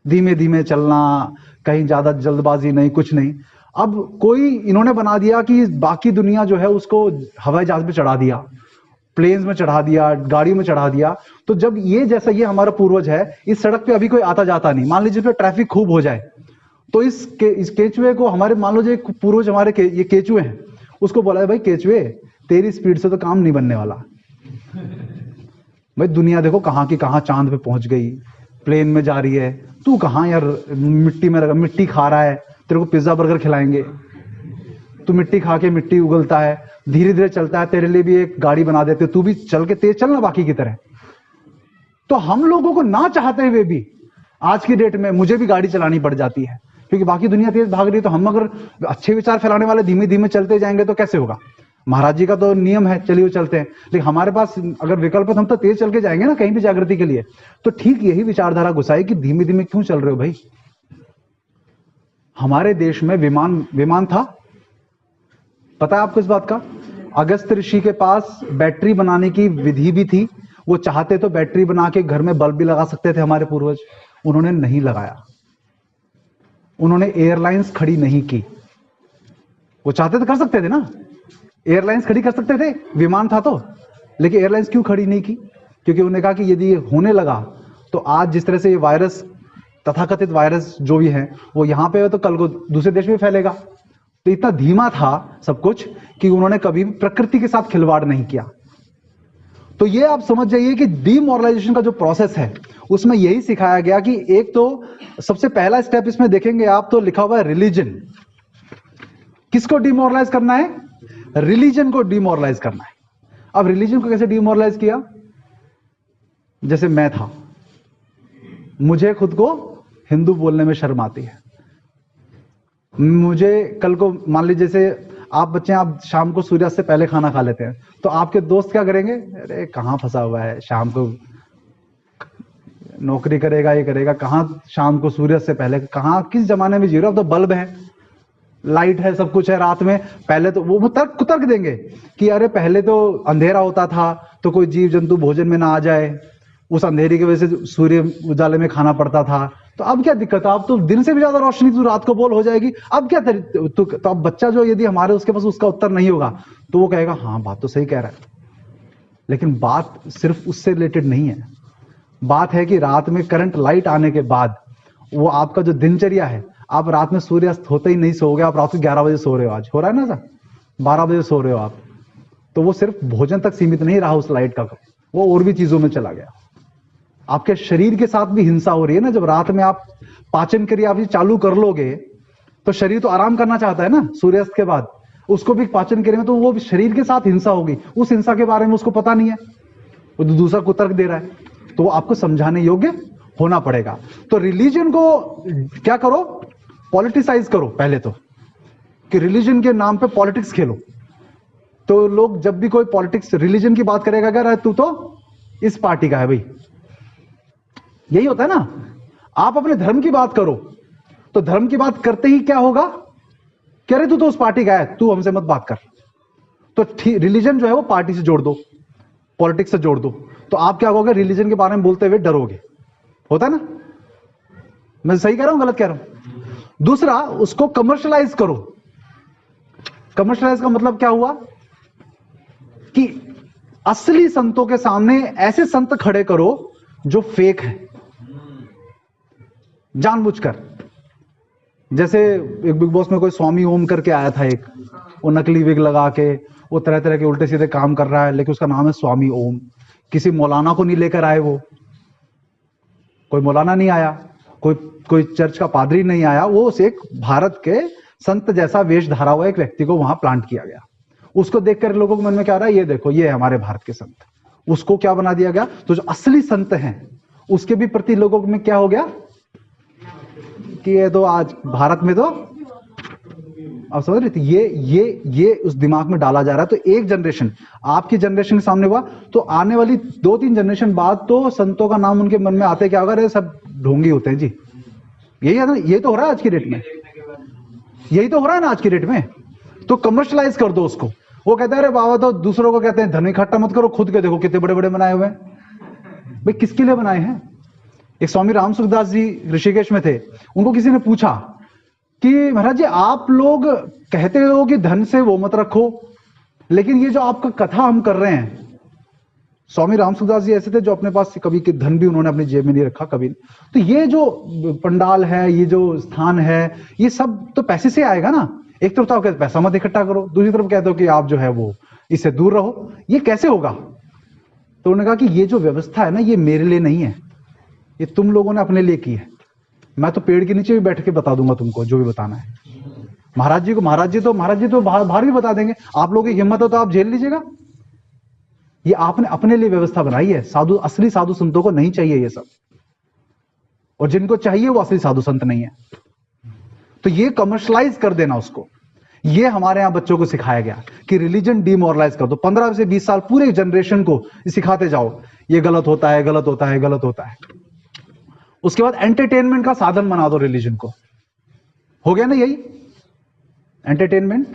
धीमे धीमे चलना, कहीं ज्यादा जल्दबाजी नहीं, कुछ नहीं। अब कोई इन्होंने बना दिया कि बाकी दुनिया जो है उसको हवाई जहाज में चढ़ा दिया, प्लेन्स में चढ़ा दिया, गाड़ियों में चढ़ा दिया। तो जब ये जैसा ये हमारा पूर्वज है, इस सड़क पे अभी कोई आता जाता नहीं, मान लीजिए ट्रैफिक खूब हो जाए, तो इस केचुए को हमारे, मान लो जो पूर्वज हमारे ये केचुए हैं, उसको बोला है भाई केचुए तेरी स्पीड से तो काम नहीं बनने वाला भाई, दुनिया देखो कहाँ की कहाँ चांद पे पहुंच गई, प्लेन में जा रही है, तू कहाँ यार मिट्टी में मिट्टी खा रहा है, तेरे को पिज्जा बर्गर खिलाएंगे, तू मिट्टी खा के मिट्टी उगलता है, धीरे धीरे चलता है, तेरे लिए भी एक गाड़ी बना देते, तू भी चल के तेज चलना बाकी की तरह। तो हम लोगों को ना चाहते हुए भी आज की डेट में मुझे भी गाड़ी चलानी पड़ जाती है, क्योंकि बाकी दुनिया तेज भाग रही है। तो हम अगर अच्छे विचार फैलाने वाले धीमे धीमे चलते जाएंगे तो कैसे होगा? महाराज जी का तो नियम है, चलिए चलते हैं, लेकिन हमारे पास अगर विकल्प है तो हम तो तेज चल के जाएंगे ना कहीं भी जागृति के लिए। तो ठीक यही विचारधारा घुसाई कि धीमे धीमे क्यों चल रहे हो भाई? हमारे देश में विमान था, पता है आपको इस बात का? अगस्त ऋषि के पास बैटरी बनाने की विधि भी थी, वो चाहते तो बैटरी बना के घर में बल्ब भी लगा सकते थे हमारे पूर्वज, उन्होंने नहीं लगाया। उन्होंने एयरलाइंस खड़ी नहीं की, वो चाहते तो कर सकते थे ना, एयरलाइंस खड़ी कर सकते थे, विमान था तो, लेकिन एयरलाइंस क्यों खड़ी नहीं की? क्योंकि उन्होंने कहा कि यदि ये होने लगा तो आज जिस तरह से ये वायरस, तथाकथित वायरस जो भी है, वो यहां पे है तो कल को दूसरे देश में फैलेगा। तो इतना धीमा था सब कुछ कि उन्होंने कभी भी प्रकृति के साथ खिलवाड़ नहीं किया। तो ये आप समझ जाइए कि डीमोरलाइजेशन का जो प्रोसेस है उसमें यही सिखाया गया कि एक तो सबसे पहला स्टेप इसमें देखेंगे आप तो लिखा हुआ है रिलीजन। किसको डीमोरलाइज करना है? रिलीजन को डीमोरलाइज करना है। अब रिलीजन को कैसे डीमोरलाइज किया? जैसे मैं था, मुझे खुद को हिंदू बोलने में शर्म आती है, मुझे कल को मान लीजिए जैसे आप बच्चे, आप शाम को सूर्यास्त से पहले खाना खा लेते हैं, तो आपके दोस्त क्या करेंगे? अरे कहाँ फंसा हुआ है, शाम को नौकरी करेगा, ये करेगा, कहाँ शाम को सूर्यास्त से पहले, कहाँ किस जमाने में जी रहे हो? अब तो बल्ब है, लाइट है, सब कुछ है रात में। पहले तो वो तर्क देंगे कि अरे पहले तो अंधेरा होता था तो कोई जीव जंतु भोजन में ना आ जाए, उस अंधेरी की वजह से सूर्य उजाले में खाना पड़ता था, तो अब क्या दिक्कत है? अब तो दिन से भी ज्यादा रोशनी तू रात को बोल हो जाएगी, अब क्या तो अब बच्चा जो यदि हमारे उसके पास उसका उत्तर नहीं होगा तो वो कहेगा हाँ बात तो सही कह रहा है। लेकिन बात सिर्फ उससे रिलेटेड नहीं है, बात है कि रात में करंट लाइट आने के बाद वो आपका जो दिनचर्या है, आप रात में सूर्यास्त होते ही नहीं सोओगे, आप रात को 11 बजे सो रहे हो, आज हो रहा है ना सर, 12 बजे सो रहे हो आप, तो वो सिर्फ भोजन तक सीमित नहीं रहा उस लाइट का, वो और भी चीजों में चला गया। आपके शरीर के साथ भी हिंसा हो रही है ना, जब रात में आप पाचन क्रिया आप चालू कर लोगे तो शरीर तो आराम करना चाहता है ना सूर्यास्त के बाद, उसको भी पाचन क्रिया में, तो वो शरीर के साथ हिंसा होगी, उस हिंसा के बारे में उसको पता नहीं है, वो दूसरा को तर्क दे रहा है, तो वो आपको समझाने योग्य होना पड़ेगा। तो रिलीजन को क्या करो? पॉलिटिसाइज करो पहले तो, कि रिलीजन के नाम पे पॉलिटिक्स खेलो। तो लोग जब भी कोई पॉलिटिक्स रिलीजन की बात करेगा, क्या तू तो इस पार्टी का है भाई, यही होता है ना। आप अपने धर्म की बात करो तो धर्म की बात करते ही क्या होगा? कह रहे तू तो उस पार्टी का है, तू हमसे मत बात कर। तो रिलीजन जो है वो पार्टी से जोड़ दो, पॉलिटिक्स से जोड़ दो, तो आप क्या कहोगे? रिलीजन के बारे में बोलते हुए डरोगे, होता है ना। मैं सही कह रहा हूं, गलत कह रहा हूं? दूसरा, उसको कमर्शलाइज करो। कमर्शलाइज का मतलब क्या हुआ कि असली संतों के सामने ऐसे संत खड़े करो जो फेक है, जानबूझकर। जैसे एक बिग बॉस में कोई स्वामी ओम करके आया था एक, वो नकली विग लगा के वो तरह तरह के उल्टे सीधे काम कर रहा है, लेकिन उसका नाम है स्वामी ओम। किसी मौलाना को नहीं लेकर आए, वो कोई मौलाना नहीं आया, कोई चर्च का पादरी नहीं आया, वो उस एक भारत के संत जैसा वेश धरा हुआ एक व्यक्ति को वहां प्लांट किया गया। उसको देखकर लोगों के मन में क्या आ रहा है, ये देखो ये है हमारे भारत के संत। उसको क्या बना दिया गया, तो जो असली संत हैं उसके भी प्रति लोगों में क्या हो गया कि ये तो आज भारत में तो, आप समझ रहे थे, ये उस दिमाग में डाला जा रहा है। तो एक जनरेशन आपकी जनरेशन के सामने हुआ, तो आने वाली 2-3 जनरेशन बाद तो संतों का नाम उनके मन में आते क्या होगा, अरे सब ढोंगी होते हैं जी। यही है ना, ये तो हो रहा है आज की डेट में, यही तो हो रहा है ना आज की डेट में। तो कमर्शलाइज कर दो उसको। वो कहते हैं अरे बाबा, तो दूसरों को कहते हैं धन इकट्ठा मत करो, खुद के देखो कितने बड़े बड़े बनाए हुए हैं। भाई किसके लिए बनाए हैं? एक स्वामी राम सुखदास जी ऋषिकेश में थे, उनको किसी ने पूछा कि महाराज जी आप लोग कहते हो कि धन से वो मत रखो, लेकिन ये जो आपका कथा हम कर रहे हैं, स्वामी राम सुखदास जी ऐसे थे जो अपने पास कभी के धन भी उन्होंने अपनी जेब में नहीं रखा कभी। तो ये जो पंडाल है, ये जो स्थान है, ये सब तो पैसे से आएगा ना। एक तरफ तो आप कहते पैसा मत इकट्ठा करो, दूसरी तरफ कहते हो कि आप जो है वो इससे दूर रहो, ये कैसे होगा? तो उन्होंने कहा कि ये जो व्यवस्था है ना, ये मेरे लिए नहीं है, ये तुम लोगों ने अपने लिए की है। मैं तो पेड़ के नीचे भी बैठ के बता दूंगा तुमको जो भी बताना है। महाराज जी तो बाहर भी बता देंगे। आप लोगों की हिम्मत हो तो आप झेल लीजिएगा। ये आपने अपने लिए व्यवस्था बनाई है। असली साधु संतों को नहीं चाहिए ये सब, और जिनको चाहिए वो असली साधु संत नहीं है। तो ये कमर्शलाइज कर देना उसको, ये हमारे यहां बच्चों को सिखाया गया कि रिलीजन डीमोरलाइज कर दो। 15 से 20 साल पूरे जनरेशन को सिखाते जाओ ये गलत होता है, गलत होता है, गलत होता है। उसके बाद एंटरटेनमेंट का साधन बना दो रिलीजन को। हो गया ना, यही एंटरटेनमेंट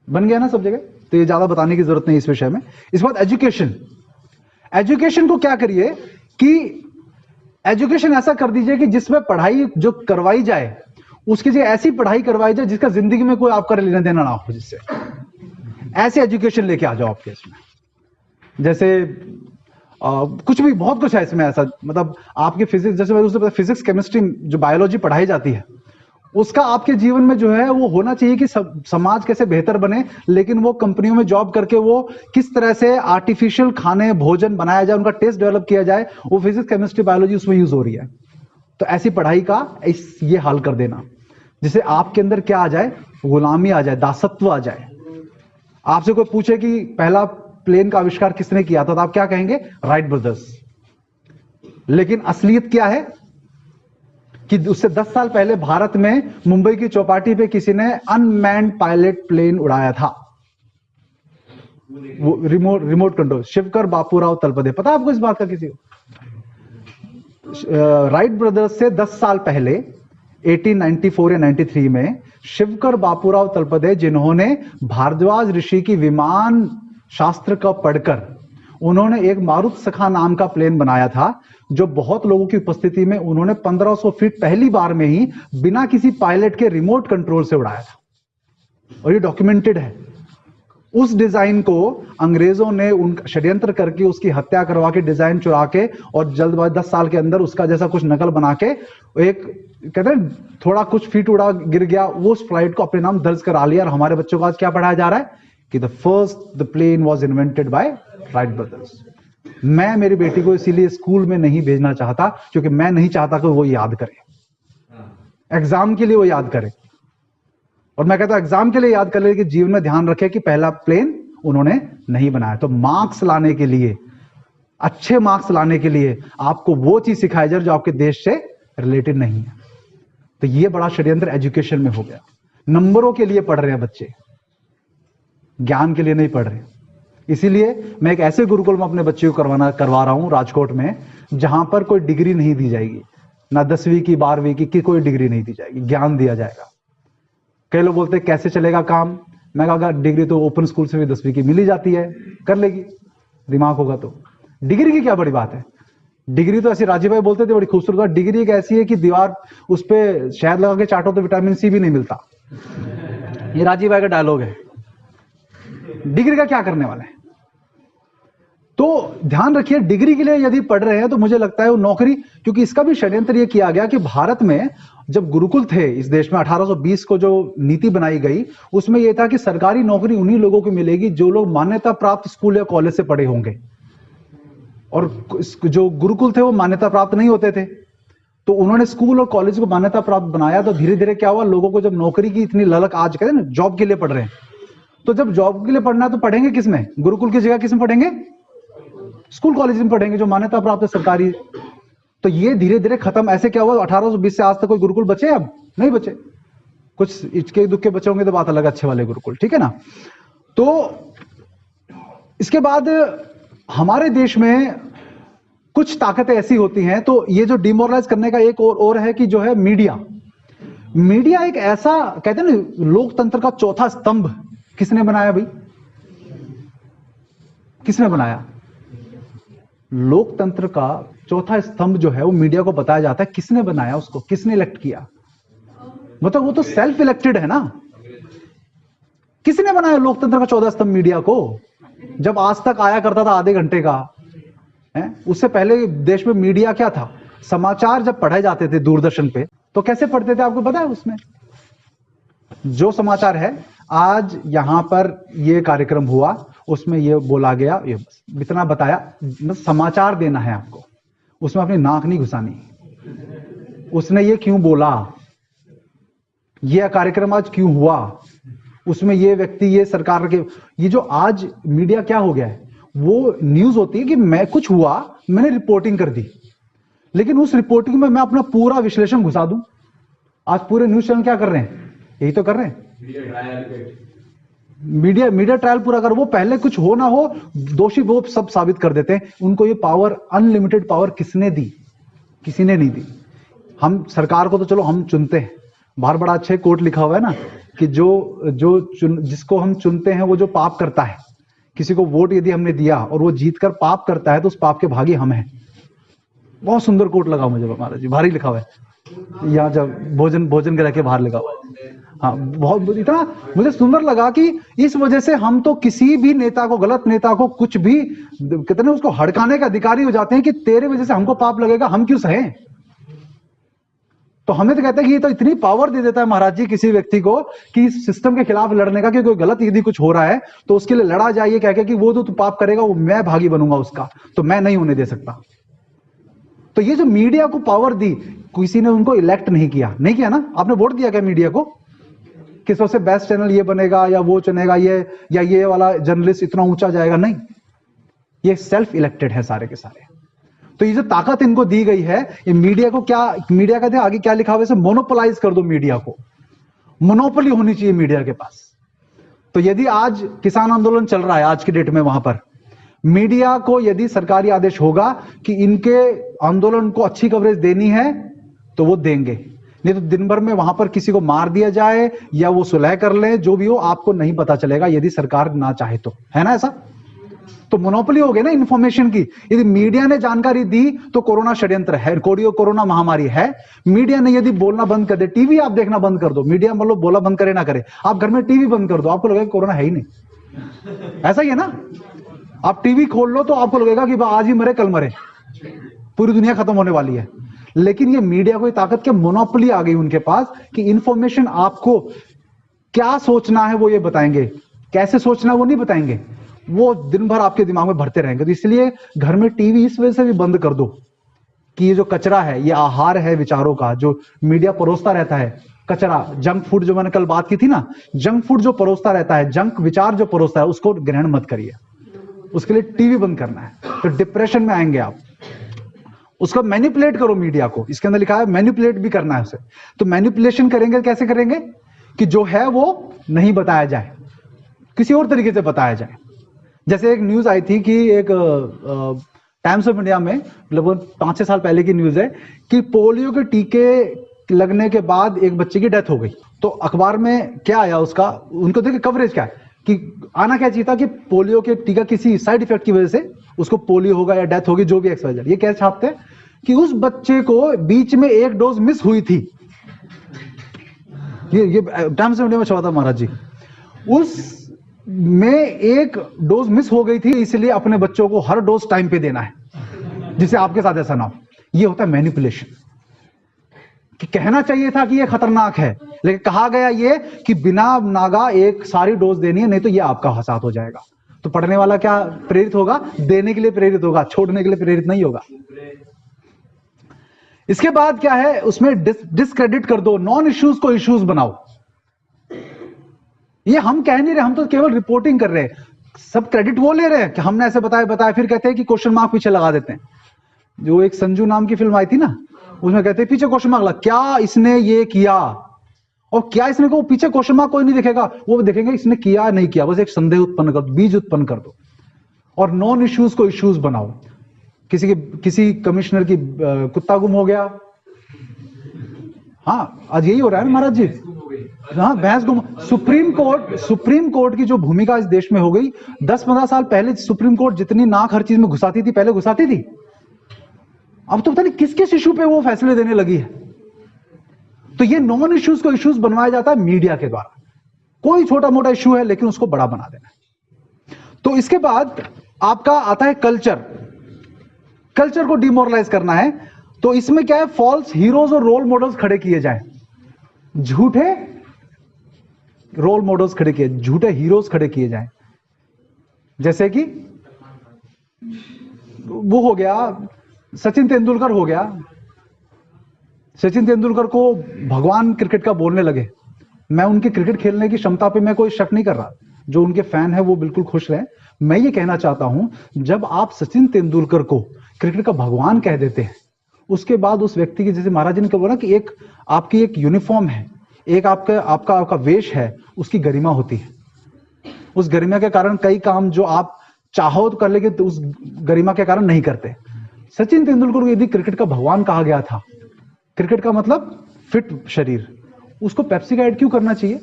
बन गया ना सब जगह। तो ये ज्यादा बताने की जरूरत नहीं इस विषय में। इसके बाद एजुकेशन को क्या करिए कि एजुकेशन ऐसा कर दीजिए कि जिसमें पढ़ाई जो करवाई जाए उसकी जगह ऐसी पढ़ाई करवाई जाए जिसका जिंदगी में कोई आपका लेना देना ना हो। जिससे ऐसे एजुकेशन लेके आ जाओ आपके इसमें। जैसे कुछ भी, बहुत कुछ है इसमें ऐसा, मतलब आपके फिजिक्स, जैसे फिजिक्स केमिस्ट्री जो बायोलॉजी पढ़ाई जाती है, उसका आपके जीवन में जो है वो होना चाहिए कि समाज कैसे बेहतर बने। लेकिन वो कंपनियों में जॉब करके वो किस तरह से आर्टिफिशियल खाने भोजन बनाया जाए, उनका टेस्ट डेवलप किया जाए, वो फिजिक्स केमिस्ट्री बायोलॉजी उसमें यूज हो रही है। तो ऐसी पढ़ाई का ये हाल कर देना जिससे आपके अंदर क्या आ जाए, गुलामी आ जाए, दासत्व आ जाए। आपसे कोई पूछे कि पहला प्लेन का आविष्कार किसने किया था, तो आप क्या कहेंगे? Wright brothers. लेकिन असलियत क्या है कि उससे 10 साल पहले भारत में मुंबई की चौपाटी पे किसी ने अनमैन्ड पायलट प्लेन उड़ाया था, वो रिमोट कंट्रोल, शिवकर बापूराव तलपदे। पता आपको इस बात का किसी को? राइट ब्रदर्स से 10 साल पहले 1894 या 93 में शिवकर बापूराव तलपदे, जिन्होंने भारद्वाज ऋषि की विमान शास्त्र का पढ़कर उन्होंने एक मारुत सखा नाम का प्लेन बनाया था, जो बहुत लोगों की उपस्थिति में उन्होंने 1500 फीट पहली बार में ही बिना किसी पायलट के रिमोट कंट्रोल से उड़ाया था, और ये डॉक्यूमेंटेड है। उस डिजाइन को अंग्रेजों ने उनका षड्यंत्र करके उसकी हत्या करवा के डिजाइन चुरा के और जल्दबाजी 10 साल के अंदर उसका जैसा कुछ नकल बना के एक, कहते हैं थोड़ा कुछ फीट उड़ा गिर गया, वो उस फ्लाइट को अपने नाम दर्ज करा लिया। और हमारे बच्चों को आज क्या पढ़ाया जा रहा है कि the plane was invented by Wright brothers. मैं मेरी बेटी को इसीलिए स्कूल में नहीं भेजना चाहता क्योंकि मैं नहीं चाहता कि वो याद करे, एग्जाम के लिए वो याद करे। और मैं कहता हूं एग्जाम के लिए याद कर ले कि जीवन में ध्यान रखे कि पहला प्लेन उन्होंने नहीं बनाया। तो मार्क्स लाने के लिए, अच्छे मार्क्स लाने के लिए आपको वो चीज सिखाई जाए जो आपके देश से रिलेटेड नहीं है। तो ये बड़ा षड्यंत्र एजुकेशन में हो गया। नंबरों के लिए पढ़ रहे हैं बच्चे, ज्ञान के लिए नहीं पढ़ रहे। इसीलिए मैं एक ऐसे गुरुकुल में अपने बच्चे को करवा रहा हूं राजकोट में, जहां पर कोई डिग्री नहीं दी जाएगी, ना 10वीं की 12वीं की कोई डिग्री नहीं दी जाएगी, ज्ञान दिया जाएगा। कई लोग बोलते हैं कैसे चलेगा काम? मैं कहा डिग्री तो ओपन स्कूल से भी 10वीं की मिली जाती है, कर लेगी, दिमाग होगा तो। डिग्री की क्या बड़ी बात है? डिग्री तो ऐसी, राजीव भाई बोलते थे बड़ी खूबसूरत बात, डिग्री एक ऐसी है कि दीवार उस पर शहद लगा के चाटो तो विटामिन सी भी नहीं मिलता। ये राजीव भाई का डायलॉग है। डिग्री का क्या करने वाला है? तो ध्यान रखिए, डिग्री के लिए यदि पढ़ रहे हैं तो मुझे लगता है वो नौकरी, क्योंकि इसका भी षड्यंत्र ये किया गया कि भारत में जब गुरुकुल थे इस देश में 1820 को जो नीति बनाई गई, उसमें यह था कि सरकारी नौकरी उन्हीं लोगों को मिलेगी जो लोग मान्यता प्राप्त स्कूल या कॉलेज से पढ़े होंगे, और जो गुरुकुल थे वो मान्यता प्राप्त नहीं होते थे। तो उन्होंने स्कूल और कॉलेज को मान्यता प्राप्त बनाया, तो धीरे धीरे क्या हुआ, लोगों को जब नौकरी की इतनी ललक, आज कहते हैं ना जॉब के लिए पढ़ रहे हैं, तो जब जॉब के लिए पढ़ना है तो पढ़ेंगे किसमें, गुरुकुल की जगह किसमें पढ़ेंगे, स्कूल कॉलेज में पढ़ेंगे जो मान्यता प्राप्त है सरकारी। तो ये धीरे धीरे खत्म। ऐसे क्या हुआ, 1820 से आज तक कोई गुरुकुल बचे? अब नहीं बचे। कुछ इचके दुक्के बचे होंगे तो बात अलग, अच्छे वाले गुरुकुल, ठीक है ना। तो इसके बाद हमारे देश में कुछ ताकतें ऐसी होती हैं, तो ये जो डिमोरलाइज करने का एक और है कि जो है मीडिया। मीडिया एक ऐसा, कहते हैं ना, लोकतंत्र का चौथा स्तंभ किसने बनाया भाई? किसने बनाया? लोकतंत्र का चौथा स्तंभ जो है वो मीडिया को बताया जाता है। किसने बनाया उसको, किसने इलेक्ट किया? मतलब वो तो सेल्फ इलेक्टेड है ना। किसने बनाया लोकतंत्र का चौथा स्तंभ मीडिया को? जब आज तक आया करता था आधे घंटे का है, उससे पहले देश में मीडिया क्या था? समाचार जब पढ़े जाते थे दूरदर्शन पे तो कैसे पढ़ते थे आपको पता है? उसमें जो समाचार है, आज यहां पर ये कार्यक्रम हुआ, उसमें ये बोला गया, ये बस इतना बताया, बस समाचार देना है आपको, उसमें अपनी नाक नहीं घुसानी। उसने ये क्यों बोला, ये कार्यक्रम आज क्यों हुआ, उसमें ये व्यक्ति, ये सरकार के, ये जो आज मीडिया क्या हो गया है, वो न्यूज होती है कि मैं कुछ हुआ, मैंने रिपोर्टिंग कर दी, लेकिन उस रिपोर्टिंग में मैं अपना पूरा विश्लेषण घुसा दूं। आज पूरे न्यूज चैनल क्या कर रहे हैं? यही तो कर रहे हैं, मीडिया ट्रायल पूरा कर। वो पहले कुछ हो ना हो, दोषी वो सब साबित कर देते हैं। उनको ये पावर, अनलिमिटेड पावर किसने दी? किसी ने नहीं दी। हम सरकार को तो चलो हम चुनते हैं, बाहर बड़ा अच्छा कोट लिखा हुआ है ना कि जिसको हम चुनते हैं वो जो पाप करता है, किसी को वोट यदि हमने दिया और वो जीतकर पाप करता है तो उस पाप के भागी हम हैं। बहुत सुंदर कोट लगा मुझे महाराज जी, भारी लिखा हुआ है यहाँ, जब भोजन ग्रह के बाहर लिखा हुआ है। हाँ, बहुत इतना मुझे सुंदर लगा कि इस वजह से हम तो किसी भी नेता को, गलत नेता को, कुछ भी कहते हैं उसको हड़काने का अधिकारी हो जाते हैं कि तेरे वजह से हमको पाप लगेगा, हम क्यों सहें। तो हमें तो कहते हैं कि ये तो इतनी पावर दे देता है महाराज जी किसी व्यक्ति को कि इस सिस्टम के खिलाफ लड़ने का, कि कोई गलत यदि कुछ हो रहा है तो उसके लिए लड़ा जाए, कह के कि वो तो पाप करेगा, वो मैं भागी बनूंगा उसका, तो मैं नहीं होने दे सकता। तो ये जो मीडिया को पावर दी, किसी ने उनको इलेक्ट नहीं किया ना। आपने वोट दिया क्या मीडिया को कि सबसे बेस्ट चैनल ये बनेगा या वो चुनेगा, ये वाला जर्नलिस्ट इतना ऊंचा जाएगा? नहीं, ये सेल्फ इलेक्टेड है सारे के सारे। तो ये जो ताकत इनको दी गई है, ये मीडिया को, क्या मीडिया कहते हैं, आगे क्या लिखा हुआ है, मोनोपोलाइज कर दो मीडिया को, मोनोपोली होनी चाहिए मीडिया के पास। तो यदि आज किसान आंदोलन चल रहा है आज की डेट में, वहां पर मीडिया को यदि सरकारी आदेश होगा कि इनके आंदोलन को अच्छी कवरेज देनी है तो वो देंगे, नहीं तो दिन भर में वहां पर किसी को मार दिया जाए या वो सुलह कर ले, जो भी हो, आपको नहीं पता चलेगा यदि सरकार ना चाहे तो, है ना ऐसा। तो मोनोपोली हो गई ना इन्फॉर्मेशन की। यदि मीडिया ने जानकारी दी तो कोरोना षड्यंत्र है, कोरोना महामारी है। मीडिया ने यदि बोलना बंद कर दे, टीवी आप देखना बंद कर दो, मीडिया मतलब बोला बंद करे ना करे, आप घर में टीवी बंद कर दो, आपको लगेगा कोरोना है ही नहीं। ऐसा ही है ना, आप टीवी खोल लो तो आपको लगेगा कि आज ही मरे कल मरे, पूरी दुनिया खत्म होने वाली है। लेकिन ये मीडिया को ताकत के मोनोपोली आ गई उनके पास कि इंफॉर्मेशन आपको क्या सोचना है वो ये बताएंगे, कैसे सोचना है वो नहीं बताएंगे, वो दिन भर आपके दिमाग में भरते रहेंगे। तो इसलिए घर में टीवी इस वजह से भी बंद कर दो कि ये जो कचरा है, ये आहार है विचारों का जो मीडिया परोसता रहता है, कचरा, जंक फूड, जो मैंने कल बात की थी ना, जंक फूड जो परोसता रहता है, जंक विचार जो परोसता है, उसको ग्रहण मत करिए। उसके लिए टीवी बंद करना है, तो डिप्रेशन में आएंगे आप। उसको मैनिपुलेट करो मीडिया को, इसके अंदर लिखा है मैनिपुलेट भी करना है उसे। तो मैनिपुलेशन करेंगे, कैसे करेंगे कि जो है वो नहीं बताया जाए, किसी और तरीके से बताया जाए। जैसे एक न्यूज आई थी कि एक टाइम्स ऑफ इंडिया में, लगभग 5-6 साल पहले की न्यूज है कि पोलियो के टीके लगने के बाद एक बच्चे की डेथ हो गई। तो अखबार में क्या आया उसका, उनको देखिए कवरेज क्या है कि आना क्या चाहिए था कि पोलियो के टीका किसी साइड इफेक्ट की वजह से उसको पोलियो होगा या डेथ होगी, जो भी एक्सवाइजेड। ये कैसे छापते हैं कि उस बच्चे को बीच में एक डोज मिस हुई थी। ये टाइम्स ऑफ इंडिया में छपा था महाराज जी। उस में एक डोज मिस हो गई थी, इसलिए अपने बच्चों को हर डोज टाइम पे देना है, जिससे आपके साथ ऐसा ना हो। ये होता है मैनिपुलेशन। कि कहना चाहिए था कि ये खतरनाक है, लेकिन कहा गया ये कि बिना नागा एक सारी डोज देनी है, नहीं तो ये आपका साथ हो जाएगा। तो पढ़ने वाला क्या प्रेरित होगा? देने के लिए प्रेरित होगा, छोड़ने के लिए प्रेरित नहीं होगा। इसके बाद क्या है, उसमें डिस्क्रेडिट कर दो, नॉन इश्यूज को इश्यूज बनाओ। ये हम कह नहीं रहे, हम तो केवल रिपोर्टिंग कर रहे हैं। सब क्रेडिट वो ले रहे हैं कि हमने ऐसे बताया, फिर कहते हैं कि क्वेश्चन मार्क पीछे लगा देते हैं। जो एक संजू नाम की फिल्म आई थी ना, उसमें कहते हैं पीछे क्वेश्चन मार्क लगा, क्या इसने ये किया, और क्या इसने को पीछे क्वेश्चन मार्क कोई नहीं देखेगा, वो देखेंगे इसने किया नहीं किया, बस एक संदेह उत्पन्न कर दो, बीज उत्पन्न कर दो। और नॉन इश्यूज को इश्यूज बनाओ। किसी कमिश्नर की कुत्ता गुम हो गया, हाँ आज यही हो रहा है ना महाराज जी, हाँ भैंस गुम। सुप्रीम कोर्ट की जो भूमिका इस देश में हो गई, 10-15 साल पहले सुप्रीम कोर्ट जितनी नाक हर चीज में घुसाती थी, पहले घुसाती थी, अब तो पता नहीं किस किस इशू पे वो फैसले देने लगी है। तो ये नॉन इश्यूज को इश्यूज बनवाया जाता है मीडिया के द्वारा। कोई छोटा मोटा इश्यू है लेकिन उसको बड़ा बना देना है। तो इसके बाद आपका आता है कल्चर को डिमोरलाइज करना है। तो इसमें क्या है, फॉल्स हीरोज और रोल मॉडल्स खड़े किए जाए, झूठे रोल मॉडल्स खड़े किए, झूठे हीरोज खड़े किए जाए। जैसे कि वो हो गया, सचिन तेंदुलकर हो गया। सचिन तेंदुलकर को भगवान क्रिकेट का बोलने लगे। मैं उनके क्रिकेट खेलने की क्षमता पे मैं कोई शक नहीं कर रहा, जो उनके फैन है वो बिल्कुल खुश रहे। मैं ये कहना चाहता हूं, जब आप सचिन तेंदुलकर को क्रिकेट का भगवान कह देते हैं, उसके बाद उस व्यक्ति की, जैसे महाराज जी ने कहा ना कि एक आपकी एक यूनिफॉर्म है, एक आपका वेश है, उसकी गरिमा होती है। उस गरिमा के कारण कई काम जो आप चाहो तो कर लेंगे, तो उस गरिमा के कारण नहीं करते। सचिन तेंदुलकर को यदि क्रिकेट का भगवान कहा गया था, क्रिकेट का मतलब फिट शरीर, उसको पेप्सी का ऐड क्यों करना चाहिए?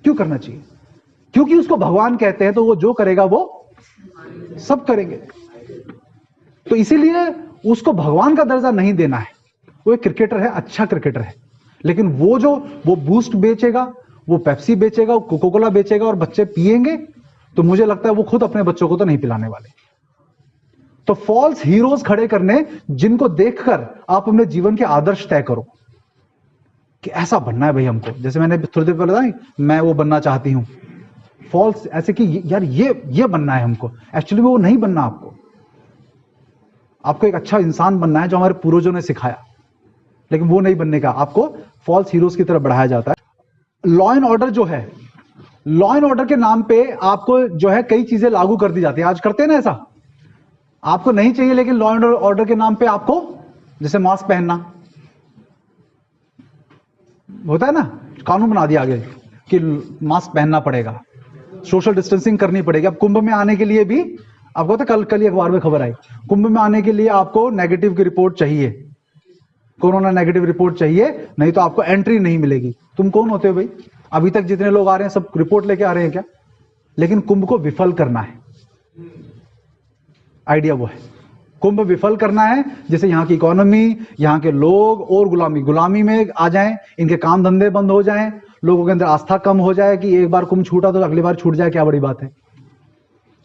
क्यों करना चाहिए? क्योंकि उसको भगवान कहते हैं, तो वो जो करेगा वो सब करेंगे। तो इसीलिए उसको भगवान का दर्जा नहीं देना है। वो एक क्रिकेटर है, अच्छा क्रिकेटर है, लेकिन वो बूस्ट बेचेगा, वो पेप्सी बेचेगा, वो कोका कोला बेचेगा और बच्चे पिएंगे, तो मुझे लगता है वो खुद अपने बच्चों को तो नहीं पिलाने वाले। तो फॉल्स हीरोज खड़े करने, जिनको देखकर आप अपने जीवन के आदर्श तय करो कि ऐसा बनना है भाई हमको। जैसे मैंने थोड़ी देर पहले बताया, मैं वो बनना चाहती हूं। फॉल्स ऐसे कि यार ये बनना है हमको, एक्चुअली वो नहीं बनना। आपको एक अच्छा इंसान बनना है, जो हमारे पूर्वजों ने सिखाया, लेकिन वो नहीं बनने का, आपको फॉल्स हीरोज की तरफ बढ़ाया जाता है। लॉ एंड ऑर्डर जो है, लॉ एंड ऑर्डर के नाम पे आपको जो है कई चीजें लागू कर दी जाती है। आज करते हैं ना ऐसा, आपको नहीं चाहिए, लेकिन लॉ एंड ऑर्डर के नाम पे आपको, जैसे मास्क पहनना होता है ना, कानून बना दिया आगे कि मास्क पहनना पड़ेगा, सोशल डिस्टेंसिंग करनी पड़ेगी। अब कुंभ में आने के लिए भी आपको तो कल ही अखबार में खबर आई, कुंभ में आने के लिए आपको नेगेटिव की रिपोर्ट चाहिए, कोरोना नेगेटिव रिपोर्ट चाहिए, नहीं तो आपको एंट्री नहीं मिलेगी। तुम कौन होते हो भाई? अभी तक जितने लोग आ रहे हैं सब रिपोर्ट लेके आ रहे हैं क्या? लेकिन कुंभ को विफल करना है, आइडिया वो है। कुंभ विफल करना है, जैसे यहाँ की इकोनॉमी, यहाँ के लोग और गुलामी में आ जाएं, इनके काम धंधे बंद हो जाएं, लोगों के अंदर आस्था कम हो जाए कि एक बार कुंभ छूटा तो अगली बार छूट जाए, क्या बड़ी बात है।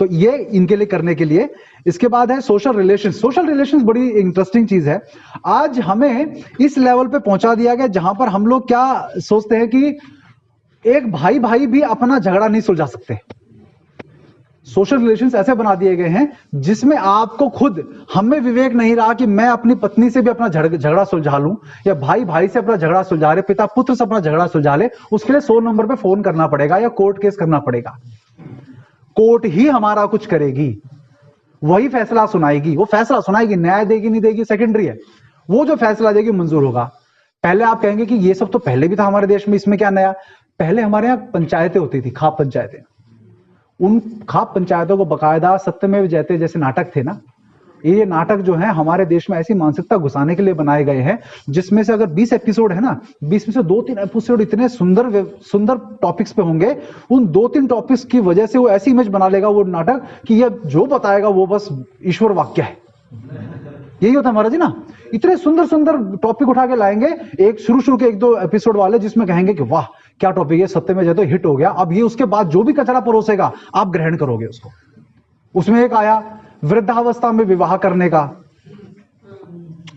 तो ये इनके लिए करने के लिए। इसके बाद है सोशल रिलेशंस। सोशल रिलेशंस बड़ी इंटरेस्टिंग चीज है। आज हमें इस लेवल पे पहुंचा दिया गया जहां पर हम लोग क्या सोचते हैं कि एक भाई भाई भी अपना झगड़ा नहीं सुलझा सकते। सोशल रिलेशंस ऐसे बना दिए गए हैं जिसमें आपको खुद, हमें विवेक नहीं रहा कि मैं अपनी पत्नी से भी अपना झगड़ा सुलझा लूं, या भाई भाई से अपना झगड़ा सुलझा रहे, पिता पुत्र से अपना झगड़ा सुलझा ले, उसके लिए 100 नंबर पे फोन करना पड़ेगा या कोर्ट केस करना पड़ेगा। कोर्ट ही हमारा कुछ करेगी, वही फैसला सुनाएगी। वो फैसला सुनाएगी, न्याय देगी नहीं देगी सेकेंडरी है, वो जो फैसला देगी मंजूर होगा। पहले आप कहेंगे कि ये सब तो पहले भी था हमारे देश में, इसमें क्या नया। पहले हमारे यहाँ पंचायतें होती थी, खाप पंचायतें। उन खाप पंचायतों को बकायदा सत्यमेव जयते जैसे नाटक थे ना, ये नाटक जो है हमारे देश में ऐसी मानसिकता घुसाने के लिए बनाए गए हैं, जिसमें से अगर 20 एपिसोड है ना, 20 में से 2-3 एपिसोड इतने सुंदर टॉपिक्स पे होंगे, उन 2-3 टॉपिक्स की वजह से वो ऐसी इमेज बना लेगा वो नाटक कि ये जो बताएगा वो बस ईश्वर वाक्य है। यही होता है महाराज जी ना, इतने सुंदर टॉपिक उठा के लाएंगे, एक शुरू के 1-2 एपिसोड वाले, जिसमें कहेंगे कि वाह क्या टॉपिक है, सत्य में जाए तो हिट हो गया। अब ये उसके बाद जो भी कचरा परोसेगा आप ग्रहण करोगे उसको। उसमें एक आया वृद्धावस्था में विवाह करने का,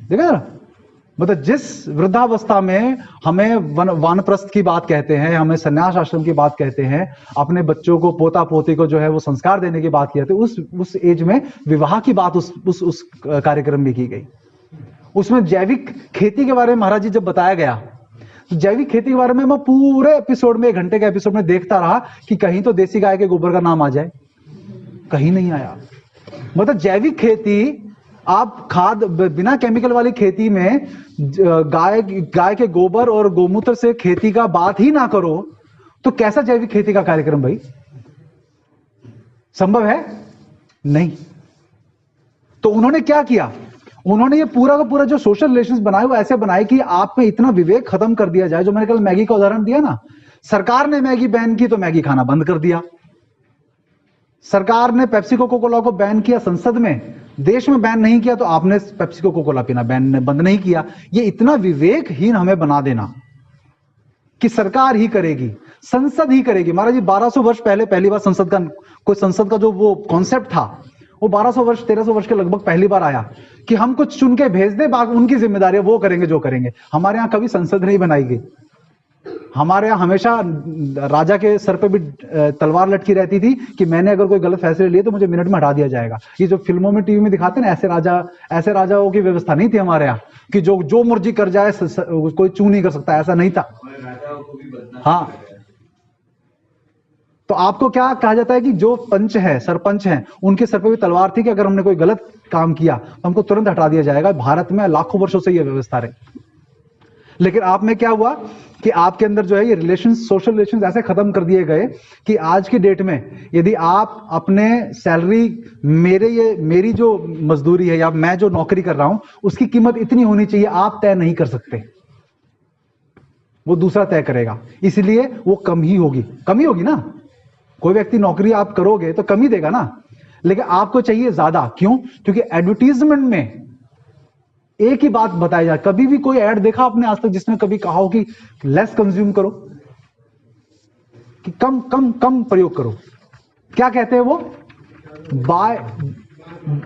देखा ना, मतलब जिस वृद्धावस्था में हमें वानप्रस्थ की बात कहते हैं, हमें संन्यास आश्रम की बात कहते हैं, अपने बच्चों को पोता पोती को जो है वो संस्कार देने की बात कहते हैं, उस एज में विवाह की बात उस कार्यक्रम में की गई। उसमें जैविक खेती के बारे में महाराज जी जब बताया गया, तो जैविक खेती के बारे में मैं पूरे एपिसोड में, 1 घंटे के एपिसोड में देखता रहा कि कहीं तो देसी गाय के गोबर का नाम आ जाए, कहीं नहीं आया। मतलब जैविक खेती, आप खाद बिना केमिकल वाली खेती में गाय के गोबर और गोमूत्र से खेती का बात ही ना करो, तो कैसा जैविक खेती का कार्यक्रम भाई संभव है? नहीं। तो उन्होंने क्या किया, उन्होंने ये पूरा का पूरा जो सोशल रिलेशंस बनाए वो ऐसे बनाए कि आप में इतना विवेक खत्म कर दिया जाए। जो मैंने कल मैगी का उदाहरण दिया ना, सरकार ने मैगी बैन की तो मैगी खाना बंद कर दिया, सरकार ने पेप्सी कोका कोला को बैन किया संसद में, देश में बैन नहीं किया, तो आपने पेप्सी कोका कोला पीना बंद नहीं किया। ये इतना विवेकहीन हमें बना देना कि सरकार ही करेगी, संसद ही करेगी। महाराज जी 1200 वर्ष पहले पहली बार संसद का जो वो कॉन्सेप्ट था, वो 1200 वर्ष 1300 वर्ष के लगभग पहली बार आया कि हम कुछ चुन के भेज दे, बाकी उनकी जिम्मेदारी है, वो करेंगे जो करेंगे। हमारे यहाँ कभी संसद नहीं बनाई गई, हमारे यहाँ हमेशा राजा के सर पे भी तलवार लटकी रहती थी कि मैंने अगर कोई गलत फैसले लिए तो मुझे मिनट में हटा दिया जाएगा। ये जो फिल्मों में टीवी में दिखाते हैं ना, ऐसे राजाओं की व्यवस्था नहीं थी हमारे यहाँ कि जो मर्जी कर जाए कोई चू नहीं कर सकता, ऐसा नहीं था। हाँ, तो आपको क्या कहा जाता है कि जो पंच है, सरपंच हैं, उनके सर पे भी तलवार थी कि अगर हमने कोई गलत काम किया तो हमको तुरंत हटा दिया जाएगा। भारत में लाखों वर्षों से यह व्यवस्था रही। लेकिन आप में क्या हुआ कि आपके अंदर जो है ये रिलेशंस, सोशल रिलेशंस ऐसे खत्म कर दिए गए कि आज की डेट में यदि आप अपने सैलरी, मेरी जो मजदूरी है या मैं जो नौकरी कर रहा हूं उसकी कीमत इतनी होनी चाहिए, आप तय नहीं कर सकते, वो दूसरा तय करेगा, इसलिए वो कम ही होगी ना। कोई व्यक्ति नौकरी आप करोगे तो कम ही देगा ना, लेकिन आपको चाहिए ज्यादा। क्यों? क्योंकि एडवर्टीजमेंट में एक ही बात बताई जाए। कभी भी कोई ऐड देखा आपने आज तक जिसने कभी कहा हो कि लेस कंज्यूम करो, कि कम कम कम प्रयोग करो? क्या कहते हैं वो?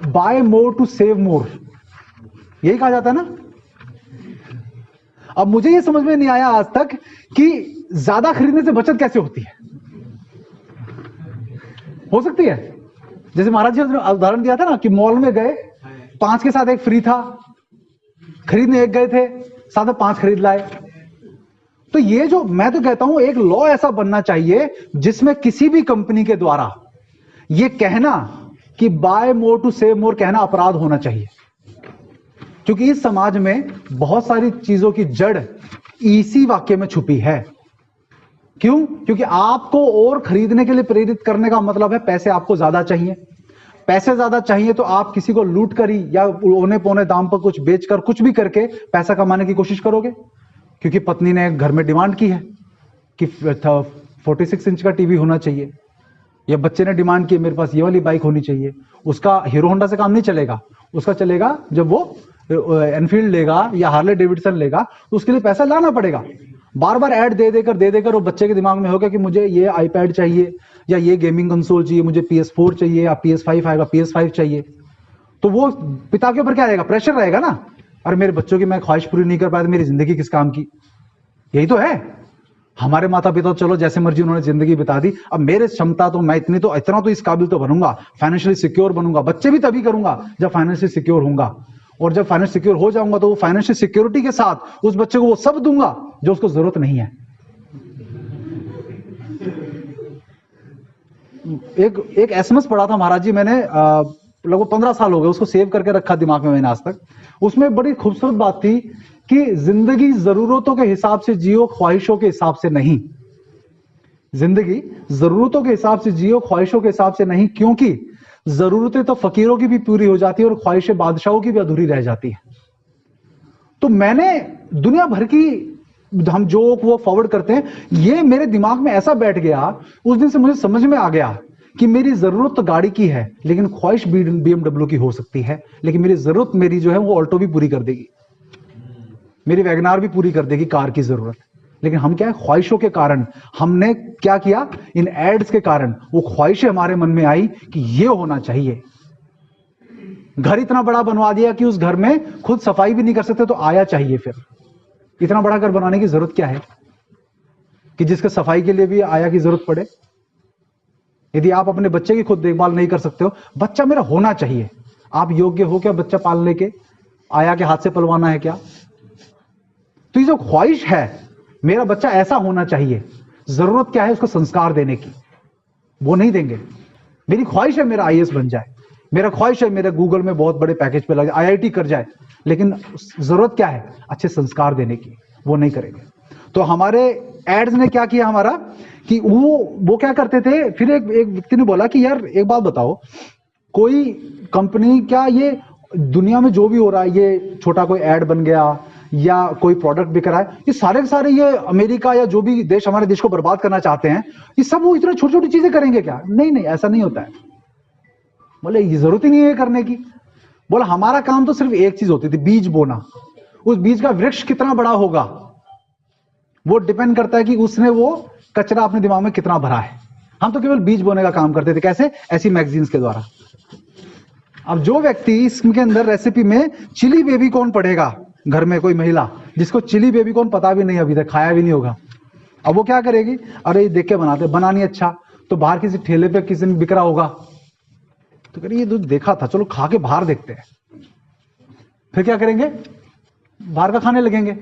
Buy more to save more, यही कहा जाता है ना। अब मुझे ये समझ में नहीं आया आज तक कि ज्यादा खरीदने से बचत कैसे होती है। हो सकती है, जैसे महाराज जी ने उदाहरण दिया था ना कि मॉल में गए, 5 के साथ 1 फ्री था, खरीदने 1 गए थे, साथ में 5 खरीद लाए। तो ये जो मैं तो कहता हूं एक लॉ ऐसा बनना चाहिए जिसमें किसी भी कंपनी के द्वारा ये कहना कि buy more to save more कहना अपराध होना चाहिए। क्योंकि इस समाज में बहुत सारी चीजों की जड़ इसी वाक्य में छुपी है। क्यों? क्योंकि आपको और खरीदने के लिए प्रेरित करने का मतलब है पैसे आपको ज्यादा चाहिए। पैसे ज्यादा चाहिए तो आप किसी को लूट कर ही या औने पौने दाम पर कुछ बेचकर, कुछ भी करके पैसा कमाने की कोशिश करोगे। क्योंकि पत्नी ने घर में डिमांड की है कि 46 इंच का टीवी होना चाहिए, या बच्चे ने डिमांड की मेरे पास ये वाली बाइक होनी चाहिए। उसका हीरो होंडा से काम नहीं चलेगा, उसका चलेगा जब वो एनफील्ड लेगा या हार्ले डेविडसन लेगा, तो उसके लिए पैसा लाना पड़ेगा। बार बार ऐड दे देकर वो बच्चे के दिमाग में होगा कि मुझे ये आईपैड चाहिए, या ये गेमिंग कंसोल चाहिए, मुझे PS4 चाहिए, या PS5 आएगा PS5 चाहिए। तो वो पिता के ऊपर क्या रहेगा? प्रेशर रहेगा ना, अरे मेरे बच्चों की मैं ख्वाहिश पूरी नहीं कर पाया तो मेरी जिंदगी किस काम की। यही तो है। हमारे माता पिता तो चलो जैसे मर्जी उन्होंने जिंदगी बिता दी, अब मेरे क्षमता तो मैं इतना तो इस काबिल तो बनूंगा, फाइनेंशियली सिक्योर बनूंगा। बच्चे भी तभी करूंगा जब फाइनेंशियली सिक्योर होऊंगा, और जब फाइनेंशियल सिक्योर हो जाऊंगा तो वो फाइनेंशियल सिक्योरिटी के साथ उस बच्चे को वो सब दूंगा जो उसको जरूरत नहीं है। एक एसएमएस पढ़ा था महाराज जी मैंने, लगभग 15 साल हो गए, उसको सेव करके रखा दिमाग में मैंने आज तक। उसमें बड़ी खूबसूरत बात थी कि जिंदगी जरूरतों के हिसाब से जियो, ख्वाहिशों के हिसाब से नहीं। जिंदगी जरूरतों के हिसाब से जियो, ख्वाहिशों के हिसाब से नहीं, क्योंकि जरूरतें तो फकीरों की भी पूरी हो जाती है और ख्वाहिशें बादशाहों की भी अधूरी रह जाती है। तो मैंने दुनिया भर की हम जो वो फॉरवर्ड करते हैं, ये मेरे दिमाग में ऐसा बैठ गया, उस दिन से मुझे समझ में आ गया कि मेरी जरूरत तो गाड़ी की है, लेकिन ख्वाहिश BMW की हो सकती है, लेकिन मेरी जरूरत मेरी जो है वो ऑल्टो भी पूरी कर देगी, मेरी वैगनार भी पूरी कर देगी कार की जरूरत। लेकिन हम क्या है, ख्वाहिशों के कारण हमने क्या किया, इन एड्स के कारण वो ख्वाहिशें हमारे मन में आई कि ये होना चाहिए। घर इतना बड़ा बनवा दिया कि उस घर में खुद सफाई भी नहीं कर सकते, तो आया चाहिए। फिर इतना बड़ा घर बनाने की जरूरत क्या है कि जिसके सफाई के लिए भी आया की जरूरत पड़े। यदि आप अपने बच्चे की खुद देखभाल नहीं कर सकते हो, बच्चा मेरा होना चाहिए, आप योग्य हो क्या बच्चा पालने के? आया के हाथ से पलवाना है क्या? तो ये जो ख्वाहिश है, मेरा बच्चा ऐसा होना चाहिए, जरूरत क्या है उसको संस्कार देने की, वो नहीं देंगे। मेरी ख्वाहिश है मेरा आईएएस बन जाए, मेरा ख्वाहिश है मेरा गूगल में बहुत बड़े पैकेज पे लग जाए, आईआईटी कर जाए, लेकिन जरूरत क्या है, अच्छे संस्कार देने की, वो नहीं करेंगे। तो हमारे एड्स ने क्या किया हमारा कि वो क्या करते थे, फिर एक व्यक्ति ने बोला कि यार एक बात बताओ, कोई कंपनी, क्या ये दुनिया में जो भी हो रहा है, ये छोटा कोई एड बन गया या कोई प्रोडक्ट बिक रहा है, ये सारे के सारे ये अमेरिका या जो भी देश हमारे देश को बर्बाद करना चाहते हैं, ये सब वो इतनी छोटी छोटी चीजें करेंगे क्या? नहीं नहीं, ऐसा नहीं होता है। बोले ये जरूरत ही नहीं है करने की। बोला हमारा काम तो सिर्फ एक चीज होती थी, बीज बोना। उस बीज का वृक्ष कितना बड़ा होगा वो डिपेंड करता है कि उसने वो कचरा अपने दिमाग में कितना भरा है। हम तो केवल बीज बोने का काम करते थे। कैसे? ऐसी मैगजीन्स के द्वारा। अब जो व्यक्ति इसके अंदर रेसिपी में चिली बेबी कॉर्न पढ़ेगा, घर में कोई महिला जिसको चिली बेबी कॉर्न पता भी नहीं, अभी तक खाया भी नहीं होगा, अब वो क्या करेगी, अरे ये देख के बनाते, बना नहीं अच्छा, तो बाहर किसी ठेले पे किसी ने बिक रहा होगा, तो करिए ये दूध देखा था, चलो खा के बाहर देखते हैं। फिर क्या करेंगे, बाहर का खाने लगेंगे।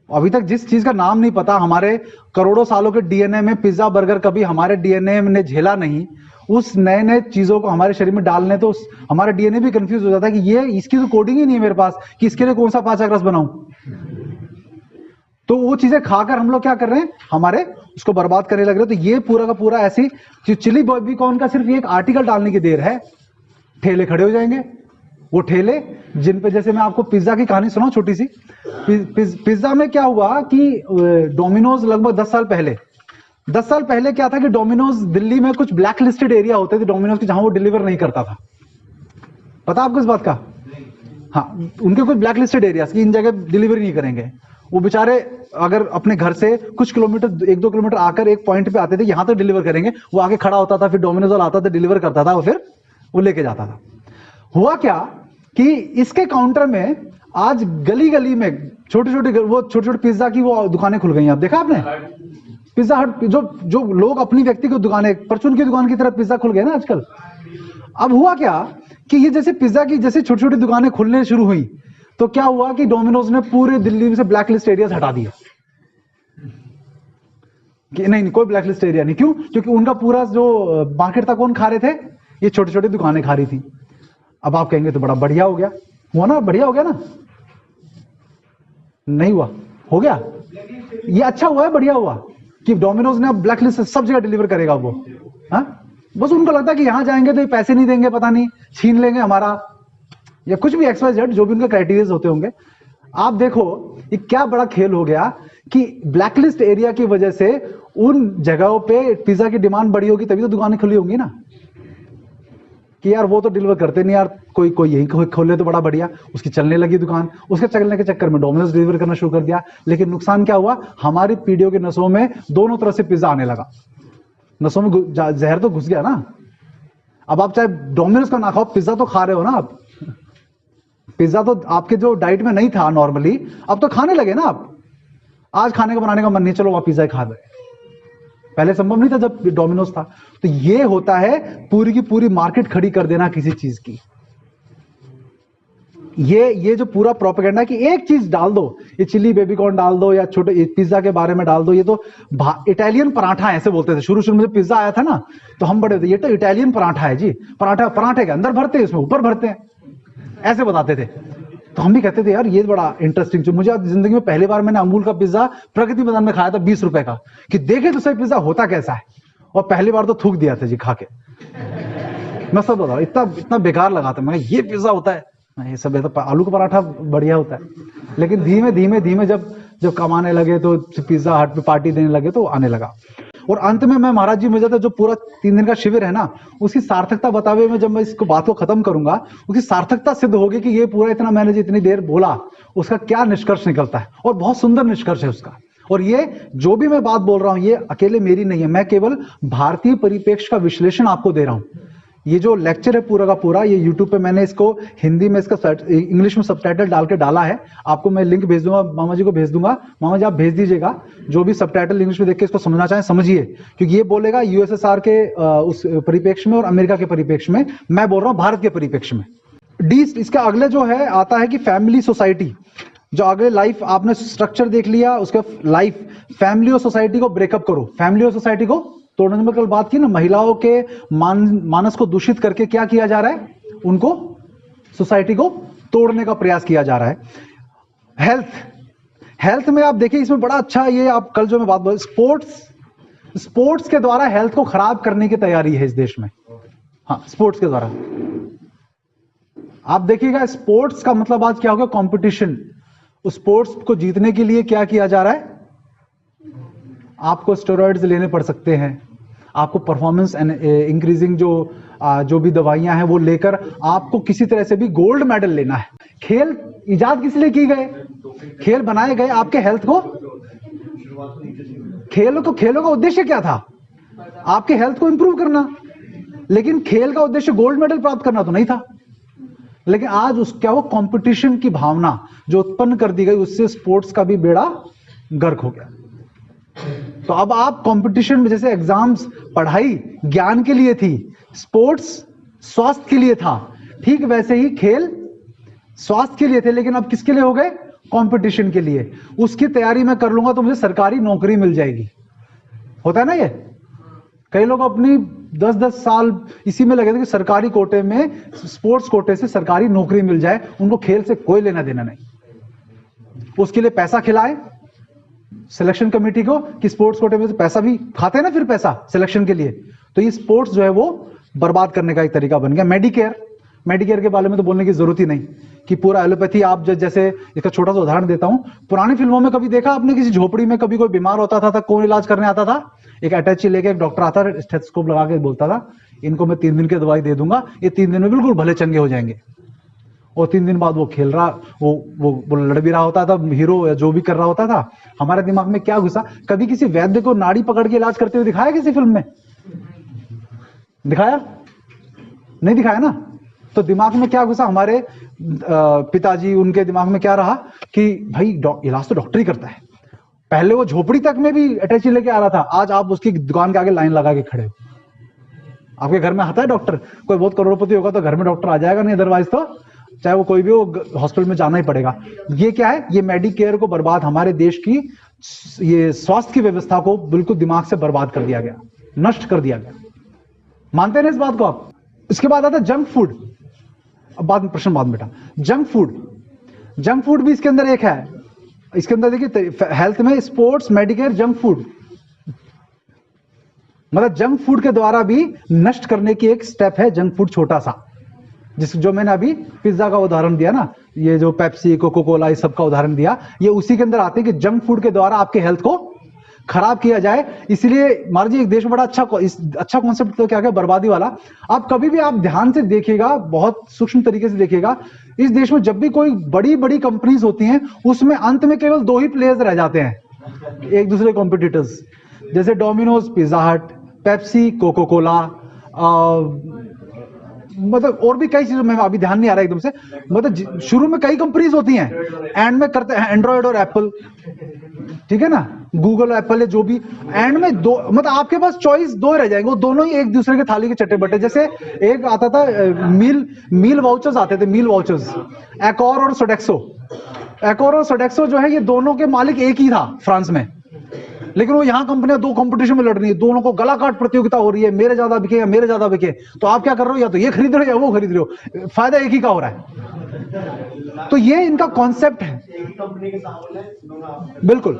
अभी तक जिस चीज का नाम नहीं पता, हमारे करोड़ों सालों के डीएनए में पिज्जा बर्गर कभी हमारे डीएनए ने झेला नहीं, उस नए नए चीजों को हमारे शरीर में डालने, तो हमारा डीएनए भी कंफ्यूज हो जाता है कि ये इसकी तो कोडिंग ही नहीं है मेरे पास कि इसके लिए कौन सा 5 रस बनाऊं। तो वो चीजें खाकर हम लोग क्या कर रहे हैं, हमारे उसको बर्बाद करने लग रहे हैं। तो ये पूरा का पूरा ऐसी चिली बेबी कॉर्न का सिर्फ एक आर्टिकल डालने की देर है, ठेले खड़े हो जाएंगे। वो ठेले जिन पे, जैसे मैं आपको पिज्जा की कहानी सुनाऊं छोटी सी। पिज्जा में क्या हुआ कि डोमिनोज लगभग 10 साल पहले क्या था कि डोमिनोज दिल्ली में कुछ ब्लैक लिस्टेड एरिया होते थे डोमिनोज के, जहां वो डिलीवर नहीं करता था। पता आपको इस बात का? हाँ, उनके कुछ ब्लैक लिस्टेड एरिया की इन जगह डिलीवरी नहीं करेंगे। वो बेचारे अगर अपने घर से कुछ किलोमीटर, 1-2 किलोमीटर आकर एक पॉइंट पे आते थे, यहां तक डिलीवर करेंगे, वो आगे खड़ा होता था, फिर डोमिनोज वाला आता था, डिलीवर करता था, वो फिर वो लेके जाता था। हुआ क्या कि इसके काउंटर में आज गली गली में छोटे छोटे पिज्जा की वो दुकानें खुल गई हैं। आप देखा आपने? पिज्जा हट, जो लोग अपनी व्यक्तिगत दुकानें, परचून की दुकान की तरह पिज्जा खुल गए ना आजकल। अब हुआ क्या कि ये जैसे पिज्जा की जैसे छोटी छोटी दुकानें खुलने शुरू हुई, तो क्या हुआ कि डोमिनोज ने पूरे दिल्ली में से ब्लैक लिस्ट एरिया हटा दिए कि नहीं कोई ब्लैक लिस्ट एरिया नहीं। क्यों? क्योंकि उनका पूरा जो मार्केट था कौन खा रहे थे, ये छोटी छोटी दुकानें खा रही थी। अब आप कहेंगे तो बड़ा बढ़िया हो गया, हुआ ना, बढ़िया हो गया ना? नहीं हुआ, हो गया ये अच्छा हुआ है, बढ़िया हुआ कि डोमिनोज ने अब ब्लैक लिस्ट सब जगह डिलीवर करेगा वो। हाँ, बस उनको लगता है कि यहां जाएंगे तो ये पैसे नहीं देंगे, पता नहीं छीन लेंगे हमारा, या कुछ भी XYZ जो भी उनके क्राइटेरिया होते होंगे। आप देखो ये क्या बड़ा खेल हो गया कि ब्लैकलिस्ट एरिया की वजह से उन जगहों पे पिज्जा की डिमांड बढ़ी होगी, तभी तो दुकानें खुली होंगी ना, कि यार वो तो डिलीवर करते नहीं यार, कोई यही खोले तो बड़ा बढ़िया। उसकी चलने लगी दुकान, उसके चलने के चक्कर में डोमिनोज डिलीवर करना शुरू कर दिया। लेकिन नुकसान क्या हुआ, हमारी पीढ़ियों के नसों में दोनों तरफ से पिज्जा आने लगा, नसों में जहर तो घुस गया ना। अब आप चाहे डोमिनोज का ना खाओ, पिज्जा तो खा रहे हो ना आप। पिज्जा तो आपके जो डाइट में नहीं था नॉर्मली, अब तो खाने लगे ना आप। आज खाने का बनाने का मन नहीं, चलो वहां पिज्जा ही खा रहे। पहले संभव नहीं था जब डोमिनोज था। तो ये होता है पूरी की पूरी मार्केट खड़ी कर देना किसी चीज की। ये जो पूरा प्रोपेगेंडा कि एक चीज डाल दो, ये चिली बेबी कॉर्न डाल दो या छोटे पिज्जा के बारे में डाल दो, ये तो इटालियन पराठा ऐसे बोलते थे शुरू में जब पिज्जा आया था ना, तो हम बड़े थे ये तो इटालियन पराठा है जी, पराठे के अंदर भरते हैं, इसमें ऊपर भरते हैं, ऐसे बताते थे। तो हम भी कहते थे यार ये बड़ा इंटरेस्टिंग। जो मुझे जिंदगी में पहली बार मैंने अमूल का पिज्जा प्रगति मैदान में खाया था 20 रुपए का, कि देखे तो सही पिज्जा होता कैसा है, और पहली बार तो थूक दिया था जी खा के। मैं सब बता, इतना बेकार लगा था, मैं ये पिज्जा होता है, ये सब तो आलू का पराठा बढ़िया होता है। लेकिन धीमे धीमे जब कमाने लगे तो पिज्जा हट पे पार्टी देने लगे तो आने लगा। और अंत में मैं महाराज जी मुझे जो पूरा 3 दिन का शिविर है ना, उसकी सार्थकता बतावे में जब मैं इसको बात को खत्म करूंगा, उसकी सार्थकता सिद्ध होगी कि ये पूरा इतना मैंने जो इतनी देर बोला उसका क्या निष्कर्ष निकलता है। और बहुत सुंदर निष्कर्ष है उसका, और ये जो भी मैं बात बोल रहा हूं ये अकेले मेरी नहीं है, मैं केवल भारतीय परिप्रेक्ष्य का विश्लेषण आपको दे रहा हूं। ये जो लेक्चर है पूरा का पूरा, ये यूट्यूब पे मैंने इसको हिंदी में इसका इंग्लिश में सबटाइटल डाल के डाला है, आपको मैं लिंक भेज दूंगा, मामा जी को भेज दूंगा, मामा जी आप भेज दीजिएगा, जो भी सबटाइटल इंग्लिश में देख के इसको समझना चाहें समझिए, क्योंकि ये बोलेगा यूएसएसआर के उस परिप्रेक्ष्य में और अमेरिका के परिप्रेक्ष्य में, मैं बोल रहा हूँ भारत के परिप्रेक्ष्य में। डी इसका अगले जो है आता है कि फैमिली सोसाइटी, जो अगले लाइफ आपने स्ट्रक्चर देख लिया, उसके लाइफ फैमिली और सोसाइटी को ब्रेकअप करो, फैमिली और सोसाइटी को तोड़ने में कल बात की ना, महिलाओं के मानस को दूषित करके क्या किया जा रहा है, उनको सोसाइटी को तोड़ने का प्रयास किया जा रहा है। हेल्थ में आप देखिए इसमें बड़ा अच्छा, ये आप कल जो मैं बात बोल, स्पोर्ट्स के द्वारा हेल्थ को खराब करने की तैयारी है इस देश में। हाँ, स्पोर्ट्स के द्वारा आप देखिएगा, स्पोर्ट्स का मतलब आज क्या होगा, कंपटीशन। उस स्पोर्ट्स को जीतने के लिए क्या किया जा रहा है, आपको स्टेरॉइड्स लेने पड़ सकते हैं, आपको परफॉर्मेंस इंक्रीजिंग जो भी दवाइयां हैं वो लेकर आपको किसी तरह से भी गोल्ड मेडल लेना है। खेल इजाद किस लिए की गए, खेल बनाए गए आपके हेल्थ को, खेलों का उद्देश्य क्या था, आपके हेल्थ को इंप्रूव करना, लेकिन खेल का उद्देश्य गोल्ड मेडल प्राप्त करना तो नहीं था। लेकिन आज क्या वो कंपटीशन की भावना जो उत्पन्न कर दी गई, उससे स्पोर्ट्स का भी बेड़ा गर्क हो गया। तो अब आप कंपटीशन में, जैसे एग्जाम्स पढ़ाई ज्ञान के लिए थी, स्पोर्ट्स स्वास्थ्य के लिए था, ठीक वैसे ही खेल स्वास्थ्य के लिए थे, लेकिन अब किसके लिए हो गए, कंपटीशन के लिए। उसकी तैयारी मैं कर लूंगा तो मुझे सरकारी नौकरी मिल जाएगी, होता है ना ये। कई लोग अपनी 10-10 साल इसी में लगे थे कि सरकारी कोटे में, स्पोर्ट्स कोटे से सरकारी नौकरी मिल जाए, उनको खेल से कोई लेना देना नहीं। उसके लिए पैसा खिलाए सिलेक्शन कमेटी को, कि स्पोर्ट्स कोटे में तो पैसा भी खाते हैं ना, फिर पैसा सिलेक्शन के लिए, तो ये स्पोर्ट्स जो है वो बर्बाद करने का एक तरीका बन गया। मेडिकेयर के बारे में तो बोलने की जरूरत ही नहीं, कि पूरा एलोपैथी, आप जैसे इसका छोटा सा उदाहरण देता हूं, पुरानी फिल्मों में कभी देखा आपने किसी झोपड़ी में कभी कोई बीमार होता था, कौन इलाज करने आता था, एक अटैची लेके एक डॉक्टर आता था, स्टेथोस्कोप लगा के बोलता था इनको मैं 3 दिन की दवाई दे दूंगा, ये 3 दिन में बिल्कुल भले चंगे हो जाएंगे। और 3 दिन बाद वो खेल रहा, वो लड़ भी रहा होता था, हीरो या जो भी कर रहा होता था। हमारे दिमाग में क्या घुसा, कभी किसी वैद्य को नाड़ी पकड़ के इलाज करते हुए दिखाया किसी फिल्म में, दिखाया नहीं, दिखाया ना। तो दिमाग में क्या घुसा, हमारे पिताजी, उनके दिमाग में क्या रहा कि भाई इलाज तो डॉक्टर ही करता है। पहले वो झोपड़ी तक में भी अटैची लेके आ रहा था, आज आप उसकी दुकान के आगे लाइन लगा के खड़े हो। आपके घर में आता है डॉक्टर, कोई बहुत करोड़पति होगा तो घर में डॉक्टर आ जाएगा, नहीं अदरवाइज तो चाहे वो कोई भी हो, हॉस्पिटल में जाना ही पड़ेगा। ये क्या है, ये मेडिकेयर को बर्बाद, हमारे देश की ये स्वास्थ्य की व्यवस्था को बिल्कुल दिमाग से बर्बाद कर दिया गया, नष्ट कर दिया गया। मानते हैं ना इस बात को आप। इसके बाद आता है जंक फूड। अब बाद में प्रश्न बाद में बेटा, जंक फूड भी इसके अंदर एक है। इसके अंदर देखिए हेल्थ में स्पोर्ट्स, मेडिकेयर, जंक फूड, मतलब जंक फूड के द्वारा भी नष्ट करने की एक स्टेप है जंक फूड, छोटा सा, जो मैंने अभी पिज्जा का उदाहरण दिया ना, ये जो पेप्सी, कोको कोला, इस सब का उदाहरण दिया, ये उसी के अंदर आते हैं कि जंक फूड के द्वारा आपके हेल्थ को खराब किया जाए। इसलिए महाराज जी एक देश में बड़ा अच्छा कॉन्सेप्ट तो क्या है, बर्बादी वाला। आप कभी भी आप ध्यान से देखिएगा, बहुत सूक्ष्म तरीके से देखिएगा, इस देश में जब भी कोई बड़ी कंपनीज होती हैं, उसमें अंत में केवल 2 ही प्लेयर्स रह जाते हैं, एक दूसरे कॉम्पिटिटर्स, जैसे डोमिनोज, पिज्जा हट, पेप्सी, कोको कोला, मतलब और भी कई चीजों में अभी ध्यान नहीं आ रहा एकदम से। मतलब शुरू में कई कंपनीज होती हैं, एंड में करते हैं एंड्रॉइड और एप्पल, ठीक है ना, गूगल एप्पल है जो भी, एंड में 2, मतलब आपके पास चॉइस 2 रह जाएंगे, वो दोनों ही एक दूसरे के थाली के चट्टे बट्टे। जैसे एक आता था मील वाउचर्स आते थे, मील वाउचर्स, एकोर और सोडेक्सो जो है, ये दोनों के मालिक एक ही था फ्रांस में, लेकिन वो यहाँ कंपनियां 2 कंपटीशन में लड़ रही है, दोनों को गला काट प्रतियोगिता हो रही है, मेरे ज्यादा बिके या मेरे ज्यादा बिके। तो आप क्या कर रहे हो, या तो ये खरीद रहे हो या वो खरीद रहे हो, फायदा एक ही का हो रहा है। तो ये इनका कॉन्सेप्ट है, बिल्कुल।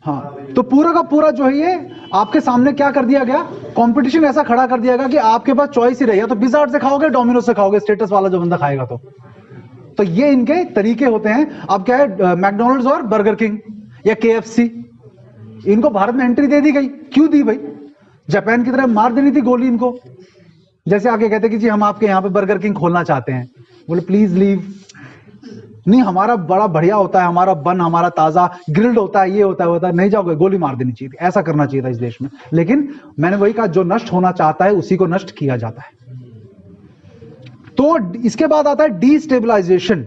हाँ, तो पूरा का पूरा जो है ये आपके सामने क्या कर दिया गया, कंपटीशन ऐसा खड़ा कर दिया गया कि आपके पास चॉइस ही रही, या तो पिज्जा हट से खाओगे, डोमिनोज से खाओगे, स्टेटस वाला जो बंदा खाएगा। तो ये इनके तरीके होते हैं। अब क्या है, मैकडोनल्ड्स और बर्गर किंग या KFC, इनको भारत में एंट्री दे दी गई। क्यों दी भाई, जापान की तरह मार देनी थी गोली इनको। जैसे आके कहते कि जी हम आपके यहाँ पे बर्गर किंग खोलना चाहते हैं, बोले प्लीज लीव, नहीं हमारा बड़ा बढ़िया होता है, हमारा बन हमारा ताजा ग्रिल्ड होता है, ये होता है होता है, नहीं जाओगे गोली मार देनी चाहिए थी, ऐसा करना चाहिए था इस देश में। लेकिन मैंने वही कहा, जो नष्ट होना चाहता है उसी को नष्ट किया जाता है। तो इसके बाद आता है डिस्टेबलाइजेशन।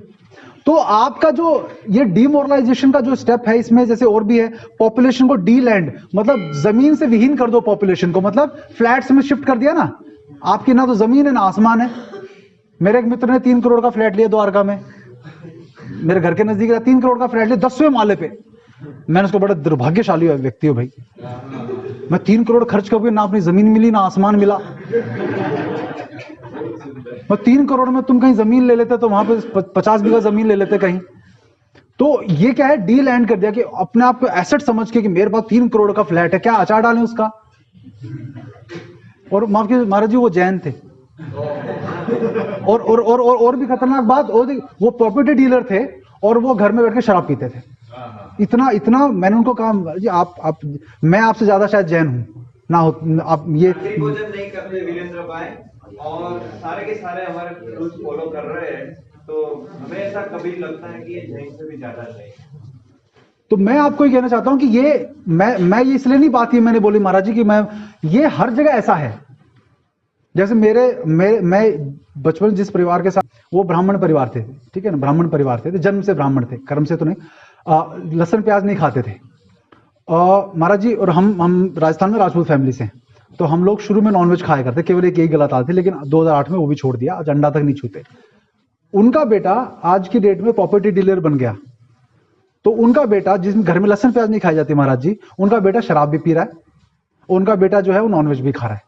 तो आपका जो ये डिमोरलाइजेशन का जो स्टेप है, इसमें जैसे और भी है, पॉपुलेशन को डी लैंड, मतलब जमीन से विहीन कर दो पॉपुलेशन को, मतलब फ्लैट्स में शिफ्ट कर दिया ना। आपकी ना तो जमीन है ना आसमान है। मेरे एक मित्र ने 3 करोड़ का फ्लैट लिया द्वारका में, मेरे घर के नजदीक 3 करोड़ का फ्लैट लिया 10वें माले पे। मैंने उसको, बड़ा दुर्भाग्यशाली व्यक्ति हो भाई, मैं 3 करोड़ खर्च कर ना अपनी जमीन मिली ना आसमान मिला। मैं 3 करोड़ में तुम कहीं जमीन ले लेते तो वहां पे 50 बीघा जमीन ले लेते कहीं। तो ये क्या है, डी लैंड कर दिया कि अपने आप को एसेट समझ के कि मेरे पास 3 करोड़ का फ्लैट है, क्या अचार डालें उसका। और माफ कीजिए महाराज जी, वो जैन थे। और भी खतरनाक बात, वो प्रॉपर्टी डीलर थे और वो घर में बैठ के शराब पीते थे। इतना मैंने उनको कहा जी आप मैं आपसे ज्यादा शायद जैन हूं ना हो, आप ये भोजन नहीं करते वीरेंद्र भाई, और सारे के सारे हमारे रूल्स फॉलो कर रहे हैं, तो हमें ऐसा कभी लगता है कि ये जैन से भी ज्यादा सही। तो मैं आपको ये कहना चाहता हूं कि ये मैं ये इसलिए नहीं बात ये मैंने बोली महाराज जी कि मैं, ये हर जगह ऐसा है। जैसे मैं बचपन जिस परिवार के साथ, वो ब्राह्मण परिवार थे, ठीक है ना, ब्राह्मण परिवार थे, जन्म से ब्राह्मण थे, कर्म से तो नहीं। लहसुन प्याज नहीं खाते थे महाराज जी। और हम राजस्थान में राजपूत फैमिली से हैं, तो हम लोग शुरू में नॉनवेज खाया करते, केवल एक यही गलत आदत थी, लेकिन 2008 में वो भी छोड़ दिया, आज अंडा तक नहीं छूते। उनका बेटा आज की डेट में प्रॉपर्टी डीलर बन गया, तो उनका बेटा, जिस घर में लहसुन प्याज नहीं खाई जाती महाराज जी, उनका बेटा शराब भी पी रहा है, उनका बेटा जो है वो नॉनवेज भी खा रहा है।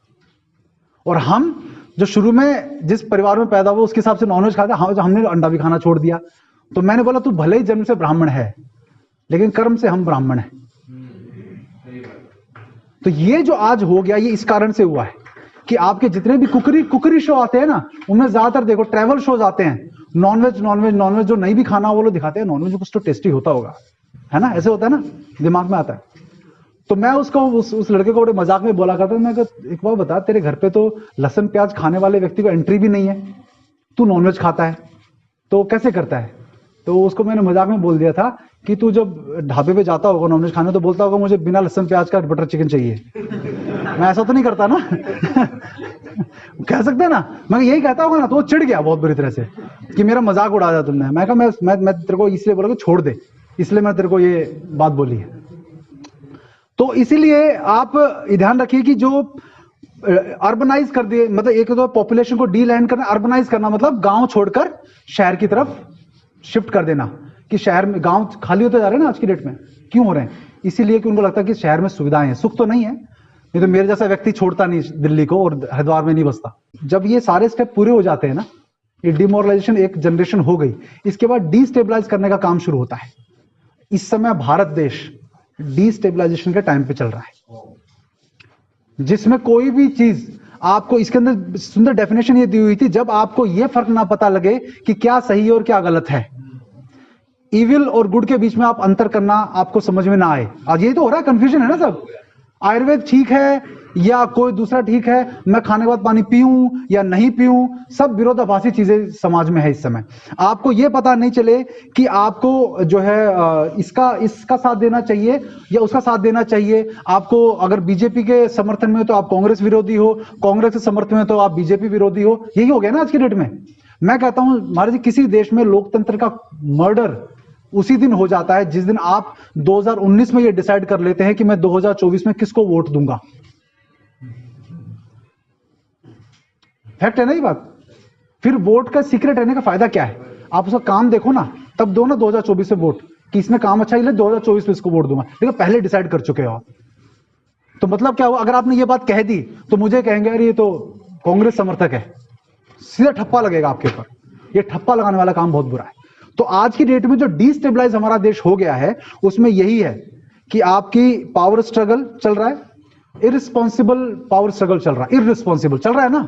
और हम जो शुरू में जिस परिवार में पैदा हुआ उसके हिसाब से नॉनवेज खाते, हमने अंडा भी खाना छोड़ दिया। तो मैंने बोला तू भले ही जन्म से ब्राह्मण है, लेकिन कर्म से हम ब्राह्मण हैं। तो ये जो आज हो गया, ये इस कारण से हुआ है कि आपके जितने भी कुकरी शो आते हैं ना, उनमें ज्यादातर देखो ट्रैवल शोज आते हैं, नॉनवेज जो नहीं भी खाना वो लोग दिखाते हैं, नॉनवेज कुछ तो टेस्टी होता होगा, है ना, ऐसे होता है ना, दिमाग में आता है। तो मैं उसको उस लड़के को बड़े मजाक में बोला करता, मैं एक बार बता, तेरे घर पे तो लहसुन प्याज खाने वाले व्यक्ति को एंट्री भी नहीं है, तू नॉनवेज खाता है तो कैसे करता है। तो उसको मैंने मजाक में बोल दिया था कि तू जब ढाबे पे जाता होगा नॉनवेज खाने तो बोलता होगा मुझे बिना लहसुन प्याज का बटर चिकन चाहिए। मैं ऐसा तो नहीं करता ना। कह सकते हैं ना, मैं यही कहता होगा ना, तो वो चिढ़ गया बहुत बुरी तरह से कि मेरा मजाक उड़ा दिया तुमने। मैं कहा मैं तेरे को इसलिए बोला कि छोड़ दे, इसलिए मैं तेरे को ये बात बोली है। तो इसीलिए आप ध्यान रखिए कि जो अर्बनाइज कर दिए, मतलब एक तो पॉपुलेशन को डी लैंड करना, अर्बनाइज करना मतलब गांव छोड़कर शहर की तरफ शिफ्ट कर देना, कि शहर में गांव खाली होते जा रहे हैं ना आज की डेट में। क्यों हो रहे हैं? इसीलिए कि उनको लगता है कि शहर में सुविधाएं हैं, सुख तो नहीं है, नहीं तो मेरे जैसा व्यक्ति छोड़ता नहीं दिल्ली को और हरिद्वार में नहीं बसता। जब ये सारे स्टेप पूरे हो जाते हैं ना, ये डिमोरलाइजेशन एक जनरेशन हो गई, इसके बाद डिस्टेबलाइज करने का काम शुरू होता है। इस समय भारत देश डिस्टेबलाइजेशन के टाइम पे चल रहा है, जिसमें कोई भी चीज आपको, इसके अंदर सुंदर डेफिनेशन ये दी हुई थी, जब आपको ये फर्क ना पता लगे कि क्या सही है और क्या गलत है, इविल और गुड के बीच में आप अंतर करना आपको समझ में ना आए। आज यही तो हो रहा है, कंफ्यूजन है ना सब। आयुर्वेद ठीक है या कोई दूसरा ठीक है, मैं खाने के बाद पानी पीऊं या नहीं पीऊं, सब विरोधाभासी चीजें समाज में है इस समय। आपको यह पता नहीं चले कि आपको जो है इसका साथ देना चाहिए या उसका साथ देना चाहिए। आपको अगर बीजेपी के समर्थन में तो आप कांग्रेस विरोधी हो, कांग्रेस के समर्थन में तो आप बीजेपी विरोधी हो। यही हो गया ना आज की डेट में। मैं कहता हूं महाराज जी, किसी देश में लोकतंत्र का मर्डर उसी दिन हो जाता है जिस दिन आप 2019 में ये डिसाइड कर लेते हैं कि मैं 2024 में किसको वोट दूंगा। फैक्ट है ना ये बात। फिर वोट का सीक्रेट रहने का फायदा क्या है? आप उसका काम देखो ना, तब दो ना 2024 में वोट, कि इसने काम अच्छा ही ले 2024 में इसको वोट दूंगा। देखो पहले डिसाइड कर चुके हो आप, तो मतलब क्या हुआ? अगर आपने ये बात कह दी तो मुझे कहेंगे अरे ये तो कांग्रेस समर्थक है, सीधा ठप्पा लगेगा आपके ऊपर। ये ठप्पा लगाने वाला काम बहुत बुरा है। तो आज की डेट में जो डिस्टेबलाइज हमारा देश हो गया है, उसमें यही है कि आपकी पावर स्ट्रगल चल रहा है, इररिस्पॉन्सिबल पावर स्ट्रगल चल रहा है। इररिस्पॉन्सिबल चल रहा है ना,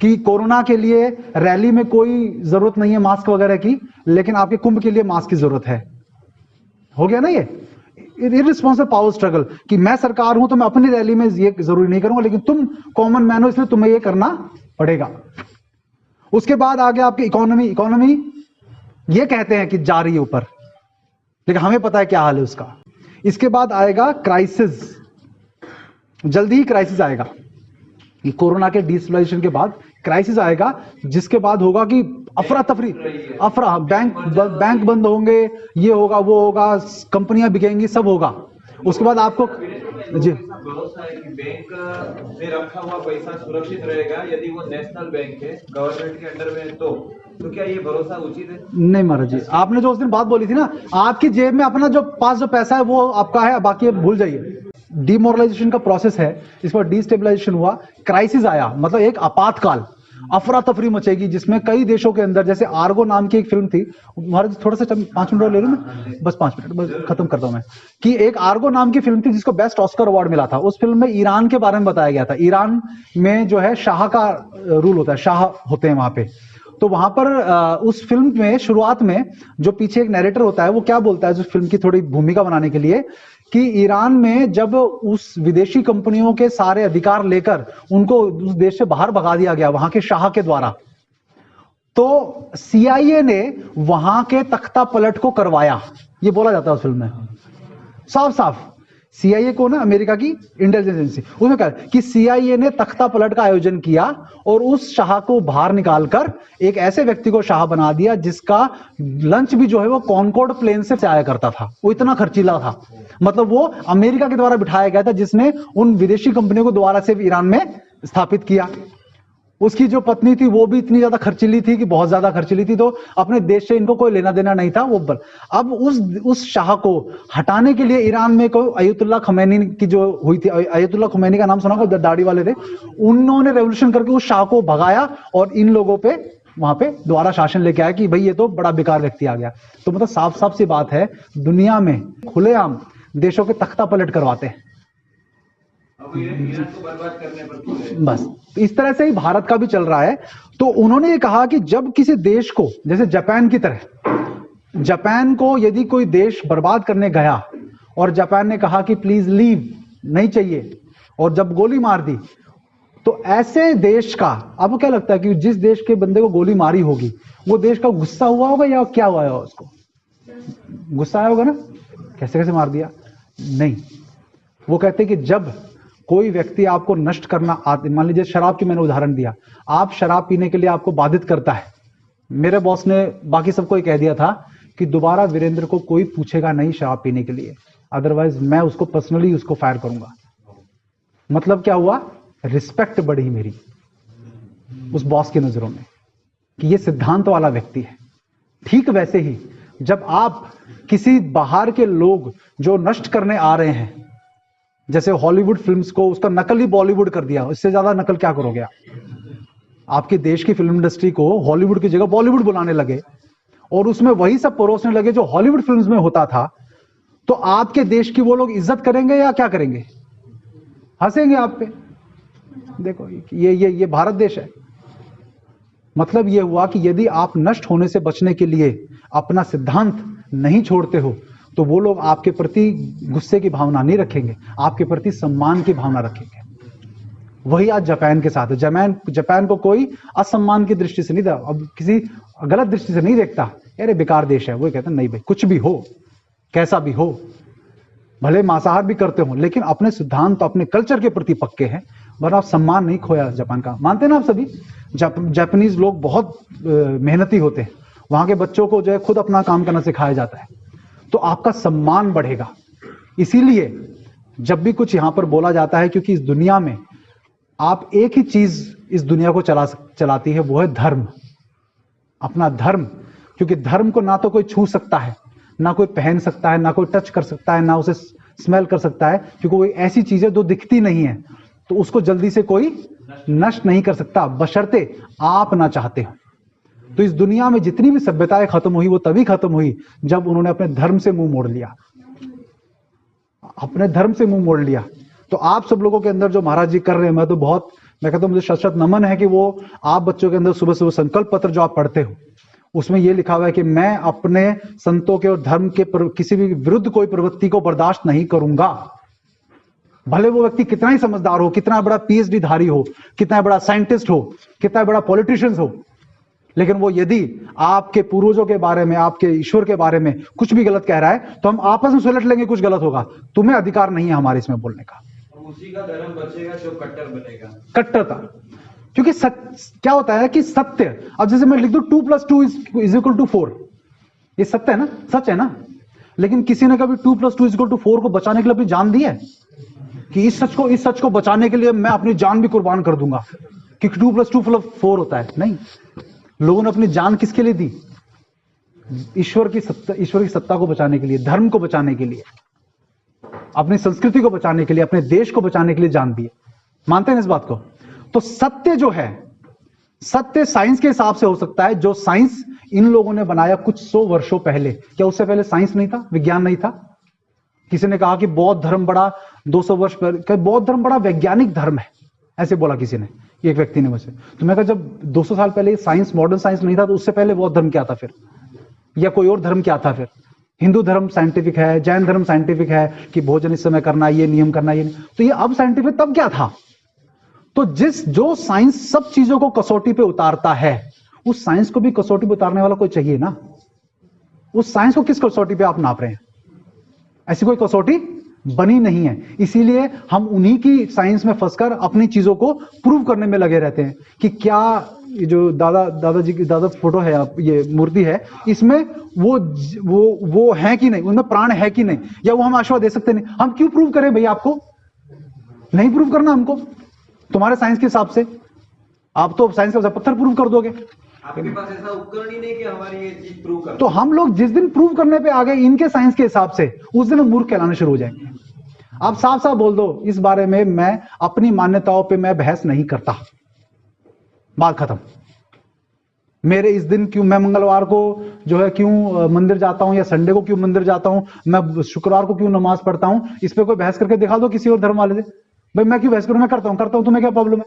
कि कोरोना के लिए रैली में कोई जरूरत नहीं है मास्क वगैरह की, लेकिन आपके कुंभ के लिए मास्क की जरूरत है। हो गया ना ये इररिस्पॉन्सिबल पावर स्ट्रगल, कि मैं सरकार हूं तो मैं अपनी रैली में ये जरूरी नहीं करूंगा, लेकिन तुम कॉमन मैन हो इसलिए तुम्हें ये करना पड़ेगा। उसके बाद आगे आपकी इकोनॉमी ये कहते हैं कि जा रही है ऊपर, लेकिन हमें पता है क्या हाल है उसका। इसके बाद आएगा क्राइसिस, जल्दी ही क्राइसिस आएगा, ये कोरोना के डिस्टेबलाइजेशन के बाद क्राइसिस आएगा, जिसके बाद होगा कि अफरा तफरी, बैंक बंद होंगे, ये होगा वो होगा, कंपनियां बिकेंगी, सब होगा। उसके बाद आपको जी भरोसा है कि बैंक में रखा हुआ पैसा सुरक्षित रहेगा यदि वो नेशनल बैंक है, गवर्नमेंट के अंडर में है, तो क्या ये भरोसा उचित है? नहीं महाराज जी, आपने जो उस दिन बात बोली थी ना, आपकी जेब में अपना जो पास जो पैसा है वो आपका है, बाकी भूल जाइए। डिमोरलाइजेशन का प्रोसेस है, इस पर डिस्टेबलाइजेशन हुआ, क्राइसिस आया, मतलब एक आपातकाल, अफरा तफरी मचेगी, जिसमें कई देशों के अंदर, जैसे आर्गो नाम की एक फिल्म थी, महाराज थोड़ा सा 5 मिनट ले लूं मैं, बस 5 मिनट बस खत्म करता हूं मैं, कि एक आर्गो नाम की फिल्म थी जिसको बेस्ट ऑस्कर अवार्ड मिला था। उस फिल्म में ईरान के बारे में बताया गया था। ईरान में जो है शाह का रूल होता है, शाह होते हैं वहां पे। तो वहां पर उस फिल्म में शुरुआत में जो पीछे एक नैरेटर होता है, वो क्या बोलता है, उस फिल्म की थोड़ी भूमिका बनाने के लिए, कि ईरान में जब उस विदेशी कंपनियों के सारे अधिकार लेकर उनको उस देश से बाहर भगा दिया गया वहां के शाह के द्वारा, तो सीआईए ने वहां के तख्ता पलट को करवाया, ये बोला जाता है उस फिल्म में साफ साफ। सीआईए को ना, अमेरिका की इंटेलिजेंस एजेंसी, उसमें कहा कि सीआईए ने तख्ता पलट का आयोजन किया और उस शाह को बाहर निकालकर एक ऐसे व्यक्ति को शाह बना दिया जिसका लंच भी जो है वो कॉनकॉर्ड प्लेन से आया करता था, वो इतना खर्चीला था। मतलब वो अमेरिका के द्वारा बिठाया गया था, जिसने उन विदेशी कंपनियों को दोबारा से ईरान में स्थापित किया। उसकी जो पत्नी थी वो भी इतनी ज्यादा खर्चीली थी कि बहुत ज्यादा खर्चीली थी, तो अपने देश से इनको कोई लेना देना नहीं था वो अब उस शाह को हटाने के लिए ईरान में कोई अयतुल्ला खमैनी की जो हुई थी, अयतुल्ला खमैनी का नाम सुना होगा, दाढ़ी वाले थे, उन्होंने रेवोल्यूशन करके उस शाह को भगाया और इन लोगों पे वहां पे दोबारा शासन लेके आया कि भाई ये तो बड़ा बेकार व्यक्ति आ गया। तो मतलब साफ साफ सी बात है, दुनिया में खुलेआम देशों के तख्ता पलट करवाते हैं बस। तो इस तरह से ही भारत का भी चल रहा है। तो उन्होंने ये कहा कि जब किसी देश को, जैसे जापान की तरह, जापान को यदि कोई देश बर्बाद करने गया और जापान ने कहा कि प्लीज लीव, नहीं चाहिए, और जब गोली मार दी, तो ऐसे देश का, आपको क्या लगता है कि जिस देश के बंदे को गोली मारी होगी वो देश का गुस्सा हुआ होगा या क्या हुआ होगा? उसको गुस्सा आया होगा ना, कैसे कैसे मार दिया? नहीं, वो कहते हैं कि जब कोई व्यक्ति आपको नष्ट करना, मान लीजिए शराब की मैंने उदाहरण दिया, आप शराब पीने के लिए आपको बाधित करता है, मेरे बॉस ने बाकी सबको ये कह दिया था कि दोबारा वीरेंद्र को कोई पूछेगा नहीं शराब पीने के लिए, अदरवाइज मैं उसको पर्सनली उसको फायर करूंगा। मतलब क्या हुआ? रिस्पेक्ट बढ़ी मेरी उस बॉस की नजरों में कि ये सिद्धांत वाला व्यक्ति है। ठीक वैसे ही जब आप किसी बाहर के लोग जो नष्ट करने आ रहे हैं, जैसे हॉलीवुड फिल्म्स को उसका नकल ही बॉलीवुड कर दिया, इससे ज्यादा नकल क्या करोगे आप? आपके देश की फिल्म इंडस्ट्री को हॉलीवुड की जगह बॉलीवुड बुलाने लगे और उसमें वही सब परोसने लगे जो हॉलीवुड फिल्म्स में होता था, तो आपके देश की वो लोग इज्जत करेंगे या क्या करेंगे? हंसेंगे आप पे। देखो ये भारत देश है। मतलब ये हुआ कि यदि आप नष्ट होने से बचने के लिए अपना सिद्धांत नहीं छोड़ते हो, तो वो लोग आपके प्रति गुस्से की भावना नहीं रखेंगे, आपके प्रति सम्मान की भावना रखेंगे। वही आज जापान के साथ है। जापान को कोई असम्मान की दृष्टि से नहीं, अब किसी गलत दृष्टि से नहीं देखता, अरे बेकार देश है, वो कहता नहीं भाई, कुछ भी हो, कैसा भी हो, भले मांसाहार भी करते हो, लेकिन अपने सिद्धांत, अपने कल्चर के प्रति पक्के हैं, वरना आप सम्मान नहीं खोया जापान का। मानते हैं ना आप सभी? जापानीज लोग बहुत मेहनती होते हैं, वहां के बच्चों को जो है खुद अपना काम करना सिखाया जाता है, तो आपका सम्मान बढ़ेगा। इसीलिए जब भी कुछ यहां पर बोला जाता है, क्योंकि इस दुनिया में आप एक ही चीज इस दुनिया को चलाती है, वो है धर्म, अपना धर्म। क्योंकि धर्म को ना तो कोई छू सकता है, ना कोई पहन सकता है, ना कोई टच कर सकता है, ना उसे स्मेल कर सकता है, क्योंकि वो ऐसी चीज है जो दिखती नहीं है, तो उसको जल्दी से कोई नष्ट नहीं कर सकता, बशर्ते आप ना चाहते हो। तो इस दुनिया में जितनी भी सभ्यताएं खत्म हुई, वो तभी खत्म हुई जब उन्होंने अपने धर्म से मुंह मोड़ लिया, अपने धर्म से मुंह मोड़ लिया। तो आप सब लोगों के अंदर जो महाराज जी कर रहे हैं, मैं कहता हूं मुझे शत नमन है कि वो आप बच्चों के अंदर सुबह सुबह संकल्प पत्र जो आप पढ़ते हो, उसमें ये लिखा हुआ है कि मैं अपने संतों के और धर्म के किसी भी विरुद्ध कोई प्रवृत्ति को बर्दाश्त नहीं करूंगा। भले वो व्यक्ति कितना ही समझदार हो, कितना बड़ा पीएचडी धारी हो, कितना बड़ा साइंटिस्ट हो, कितना बड़ा पॉलिटिशियन हो, लेकिन वो यदि आपके पूर्वजों के बारे में, आपके ईश्वर के बारे में कुछ भी गलत कह रहा है तो हम आपस में सुलझ लेंगे कुछ गलत होगा, तुम्हें अधिकार नहीं है हमारे इसमें बोलने का। उसी का धर्म बचेगा जो कट्टर बनेगा। कट्टरता, क्योंकि क्या होता है कि सत्य, अब जैसे मैं लिख दूं 2 + 2 इज इक्वल टू 4, ये सत्य है ना, सच है ना, लेकिन किसी ने कभी 2 + 2 इज इक्वल टू 4 को बचाने के लिए अपनी जान दी है कि इस सच को बचाने के लिए मैं अपनी जान भी कुर्बान कर दूंगा कि 2 + 2 = 4 होता है? नहीं, लोगों ने अपनी जान किसके लिए दी? ईश्वर की सत्ता को बचाने के लिए, धर्म को बचाने के लिए, अपनी संस्कृति को बचाने के लिए, अपने देश को बचाने के लिए जान दी है। मानते हैं इस बात को? तो सत्य जो है, सत्य साइंस के हिसाब से हो सकता है, जो साइंस इन लोगों ने बनाया कुछ 100 वर्षों पहले। क्या उससे पहले साइंस नहीं था, विज्ञान नहीं था? किसी ने कहा कि बौद्ध धर्म बड़ा 200 वर्ष पहले, बौद्ध धर्म बड़ा वैज्ञानिक धर्म है, ऐसे बोला किसी ने, एक व्यक्ति ने मुझसे। तो मैं कहा जब 200 साल पहले साइंस, मॉडर्न साइंस नहीं था, तो उससे पहले बौद्ध धर्म क्या था फिर, या कोई और धर्म क्या था फिर? हिंदू धर्म साइंटिफिक है, जैन धर्म साइंटिफिक है कि भोजन इस समय करना, ये नियम करना, ये नहीं। तो ये अब साइंटिफिक, तब क्या था? तो जो साइंस सब चीजों को कसौटी पे उतारता है, उस साइंस को भी कसौटी पे उतारने वाला कोई चाहिए ना। उस साइंस को किस कसौटी पे आप नाप रहे हैं? ऐसी कोई कसौटी बनी नहीं है। इसीलिए हम उन्हीं की साइंस में फंसकर अपनी चीजों को प्रूव करने में लगे रहते हैं कि क्या जो दादाजी की फोटो है, ये मूर्ति है, इसमें वो है कि नहीं, उनमें प्राण है कि नहीं, या वो हम आशीर्वाद दे सकते नहीं। हम क्यों प्रूव करें भैया? आपको नहीं प्रूव करना हमको, तुम्हारे साइंस के हिसाब से। आप तो साइंस का पत्थर प्रूव कर दोगे। आपके पास ऐसा उपकरण ही नहीं कि हमारी ये चीज प्रूव कर। तो हम लोग जिस दिन प्रूव करने पे आ गए इनके साइंस के हिसाब से, उस दिन हम मूर्ख कहलाने शुरू हो जाएंगे। आप साफ साफ बोल दो, इस बारे में मैं अपनी मान्यताओं पे मैं बहस नहीं करता, बात खत्म। मेरे इस दिन क्यों, मैं मंगलवार को जो है क्यों मंदिर जाता हूं, या संडे को क्यों मंदिर जाता हूं, मैं शुक्रवार को क्यों नमाज पढ़ता हूं, इस पे कोई बहस करके दिखा दो किसी और धर्म वाले से। भाई मैं क्यों बहस करूं, मैं करता हूं, तुम्हें क्या प्रॉब्लम है?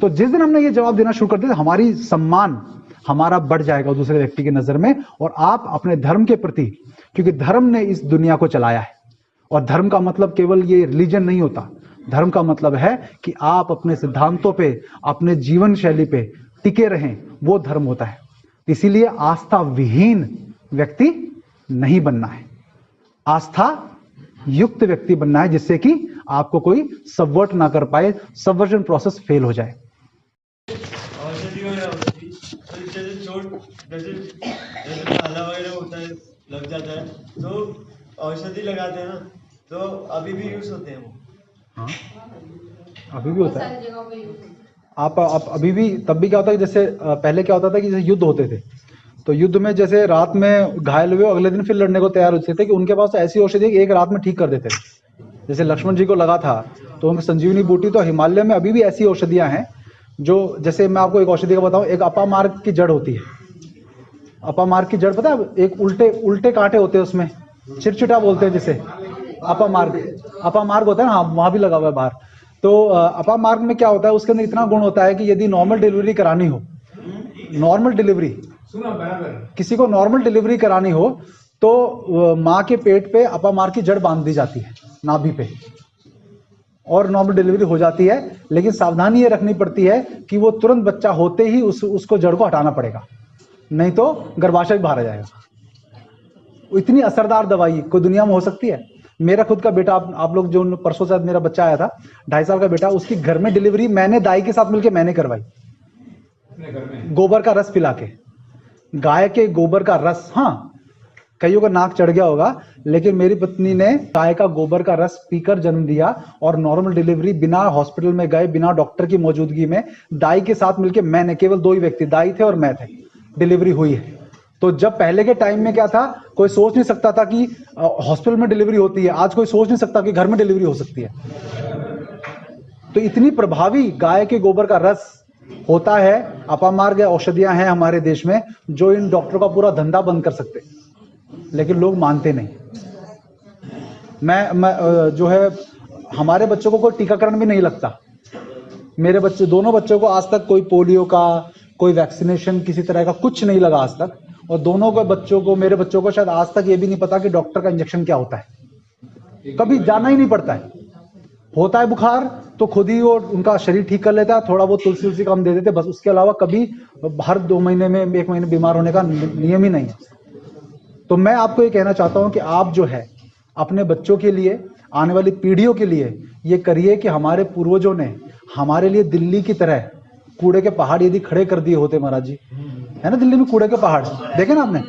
तो जिस दिन हमने ये जवाब देना शुरू कर दिया, हमारी सम्मान हमारा बढ़ जाएगा दूसरे व्यक्ति की नजर में, और आप अपने धर्म के प्रति, क्योंकि धर्म ने इस दुनिया को चलाया है, और धर्म का मतलब केवल ये रिलीजन नहीं होता। धर्म का मतलब है कि आप अपने सिद्धांतों पे, अपने जीवन शैली पे टिके रहें, वो धर्म होता है। इसीलिए आस्था विहीन व्यक्ति नहीं बनना है, आस्था युक्त व्यक्ति बनना है, जिससे कि आपको कोई सबवर्ट ना कर पाए, सबवर्जन प्रोसेस फेल हो जाए। जैसे आला वगैरह होता है, लग जाता है, तो औषधि लगाते हैं ना, तो अभी भी यूज होते हैं वो। हाँ, अभी भी होता है। आप अभी भी, तब भी क्या होता है, जैसे पहले क्या होता था कि जैसे युद्ध होते थे, तो युद्ध में जैसे रात में घायल हुए, अगले दिन फिर लड़ने को तैयार होते थे, कि उनके पास ऐसी औषधि एक रात में ठीक कर देते थे। जैसे लक्ष्मण जी को लगा था तो उनकी संजीवनी बूटी, तो हिमालय में अभी भी ऐसी औषधियां हैं जो, जैसे मैं आपको एक औषधि का बताऊं, एक अपामार्ग की जड़ होती है। अपामार्ग की जड़ पता है? एक उल्टे कांटे होते हैं उसमें, चिरचिटा बोलते हैं जिसे, अपामार्ग होता है ना, वहां भी लगा हुआ है बाहर। तो अपामार्ग में क्या होता है, उसके अंदर इतना गुण होता है कि यदि नॉर्मल डिलीवरी करानी हो, नॉर्मल डिलीवरी, किसी को नॉर्मल डिलीवरी करानी हो, तो माँ के पेट पे अपामार्ग की जड़ बांध दी जाती है, नाभि पे, और नॉर्मल डिलीवरी हो जाती है। लेकिन सावधानी ये रखनी पड़ती है कि वो तुरंत बच्चा होते ही उसको जड़ को हटाना पड़ेगा, नहीं तो गर्भाशय भी बाहर आ जाएगा। इतनी असरदार दवाई कोई दुनिया में हो सकती है? मेरा खुद का बेटा, आप लोग जो परसों शायद मेरा बच्चा आया था, 2.5 साल का बेटा, उसकी घर में डिलीवरी मैंने दाई के साथ मिलकर मैंने करवाई, गोबर का रस पिला के, गाय के गोबर का रस। हाँ, कईयों का नाक चढ़ गया होगा, लेकिन मेरी पत्नी ने गाय का गोबर का रस पीकर जन्म दिया, और नॉर्मल डिलीवरी बिना हॉस्पिटल में गए, बिना डॉक्टर की मौजूदगी में, दाई के साथ मिलकर मैंने, केवल 2 ही व्यक्ति, दाई थे और मैं थे, डिलीवरी हुई है। तो जब पहले के टाइम में क्या था, कोई सोच नहीं सकता था कि हॉस्पिटल में डिलीवरी होती है, आज कोई सोच नहीं सकता कि घर में डिलीवरी हो सकती है। तो इतनी प्रभावी गाय के गोबर का रस होता है, अपामार्ग औषधियां हैं हमारे देश में, जो इन डॉक्टरों का पूरा धंधा बंद कर सकते, लेकिन लोग मानते नहीं। मैं जो है, हमारे बच्चों को कोई टीकाकरण भी नहीं लगता। मेरे बच्चे, दोनों बच्चों को आज तक कोई पोलियो का, कोई वैक्सीनेशन किसी तरह का कुछ नहीं लगा आज तक, और दोनों के बच्चों को, मेरे बच्चों को शायद आज तक ये भी नहीं पता कि डॉक्टर का इंजेक्शन क्या होता है, कभी जाना ही नहीं पड़ता है। होता है बुखार तो खुद ही वो उनका शरीर ठीक कर लेता है, थोड़ा बहुत तुलसी उलसी का हम दे देते, बस उसके अलावा कभी हर 2 महीने में 1 महीने बीमार होने का नियम ही नहीं है। तो मैं आपको ये कहना चाहता हूं कि आप जो है अपने बच्चों के लिए, आने वाली पीढ़ियों के लिए ये करिए कि हमारे पूर्वजों ने हमारे लिए दिल्ली की तरह कूड़े के पहाड़ यदि खड़े कर दिए होते, महाराज जी, है ना, दिल्ली में कूड़े के पहाड़ देखे ना आपने,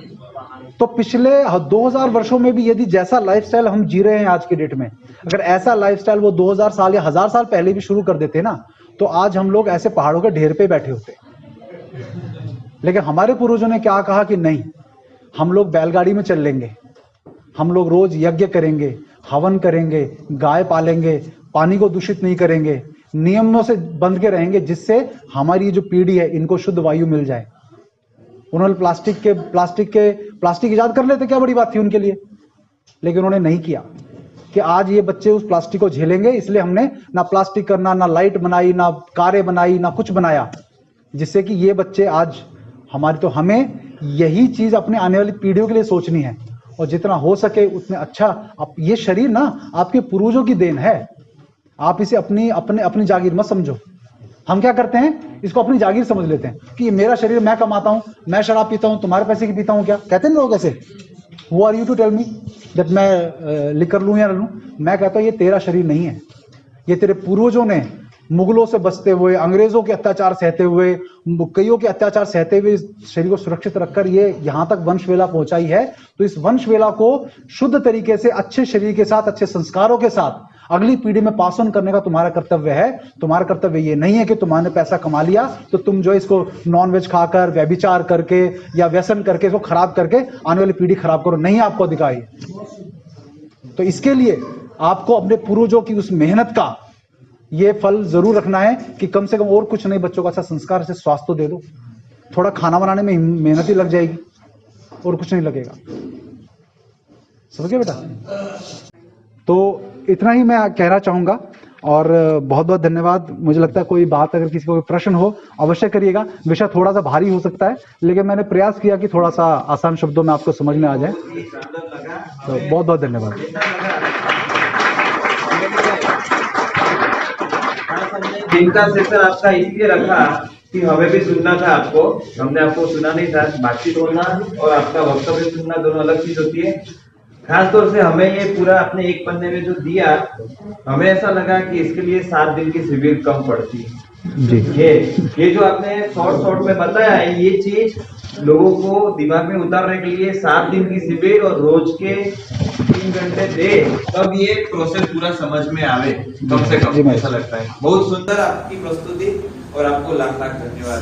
तो पिछले 2000 वर्षों में भी यदि जैसा लाइफस्टाइल हम जी रहे हैं आज की डेट में, अगर ऐसा लाइफस्टाइल वो 2000 साल या 1000 साल पहले भी शुरू कर देते ना, तो आज हम लोग ऐसे पहाड़ों के ढेर पे बैठे होते। लेकिन हमारे पूर्वजों ने क्या कहा कि नहीं, हम लोग बैलगाड़ी में चल लेंगे, हम लोग रोज यज्ञ करेंगे, हवन करेंगे, गाय पालेंगे, पानी को दूषित नहीं करेंगे, नियमों से बंध के रहेंगे, जिससे हमारी जो पीढ़ी है इनको शुद्ध वायु मिल जाए। उन्होंने प्लास्टिक इजाद कर लेते, क्या बड़ी बात थी उनके लिए, लेकिन उन्होंने नहीं किया कि आज ये बच्चे उस प्लास्टिक को झेलेंगे, इसलिए हमने ना प्लास्टिक करना, ना लाइट बनाई, ना कारें बनाई, ना कुछ बनाया, जिससे कि ये बच्चे आज हमारी, तो हमें यही चीज अपने आने वाली पीढ़ियों के लिए सोचनी है, और जितना हो सके उतने अच्छा। अब ये शरीर ना आपके पूर्वजों की देन है, आप इसे अपनी जागीर मत समझो। हम क्या करते हैं, इसको अपनी जागीर समझ लेते हैं कि ये मेरा शरीर, मैं कमाता हूं, मैं शराब पीता हूं, तुम्हारे पैसे की पीता हूं, क्या कहते हैं लोग ऐसे, who are you to tell me जब मैं लिकर लूं या लूं। मैं कहता हूं ये तेरा शरीर नहीं है, ये तेरे पूर्वजों ने मुगलों से बचते हुए, अंग्रेजों के अत्याचार सहते हुए, कईयों के अत्याचार सहते हुए इस शरीर को सुरक्षित रखकर ये यहां तक वंशवेला पहुंचाई है। तो इस वंशवेला को शुद्ध तरीके से, अच्छे शरीर के साथ, अच्छे संस्कारों के साथ अगली पीढ़ी में पास ऑन करने का तुम्हारा कर्तव्य है। तुम्हारा कर्तव्य ये नहीं है कि तुम्हारे पैसा कमा लिया तो तुम जो इसको नॉनवेज खाकर, व्यभिचार करके या व्यसन करके इसको खराब करके आने वाली पीढ़ी खराब करो, नहीं आपको अधिकार है। तो इसके लिए आपको अपने पूर्वजों की उस मेहनत का ये फल जरूर रखना है कि कम से कम और कुछ नहीं, बच्चों का अच्छा संस्कार से स्वास्थ्य तो दे दो, थोड़ा खाना बनाने में मेहनत ही लग जाएगी और कुछ नहीं लगेगा। समझ गए बेटा? तो इतना ही मैं कहना चाहूंगा और बहुत बहुत धन्यवाद। मुझे लगता है कोई बात, अगर किसी को कोई प्रश्न हो अवश्य करिएगा। विषय थोड़ा सा भारी हो सकता है, लेकिन मैंने प्रयास किया कि थोड़ा सा आसान शब्दों में आपको समझ में आ जाए। तो बहुत बहुत धन्यवाद। दिन का सेशन आपका इसलिए रखा कि हमें भी सुनना था आपको, हमने आपको सुना नहीं था। बातचीत होना और आपका वक्तव्य सुनना दोनों अलग चीज होती है। खास तौर से हमें ये पूरा अपने एक पन्ने में जो दिया, हमें ऐसा लगा कि इसके लिए 7 दिन की शिविर कम पड़ती है जी। ये जो आपने शॉर्ट में बताया है, ये चीज लोगों को दिमाग में उतारने के लिए 7 दिन की शिविर और रोज के 3 घंटे दे, तब ये प्रोसेस पूरा समझ में आवे, कम से कम ऐसा लगता है। बहुत सुंदर आपकी प्रस्तुति और आपको लाख लाख धन्यवाद।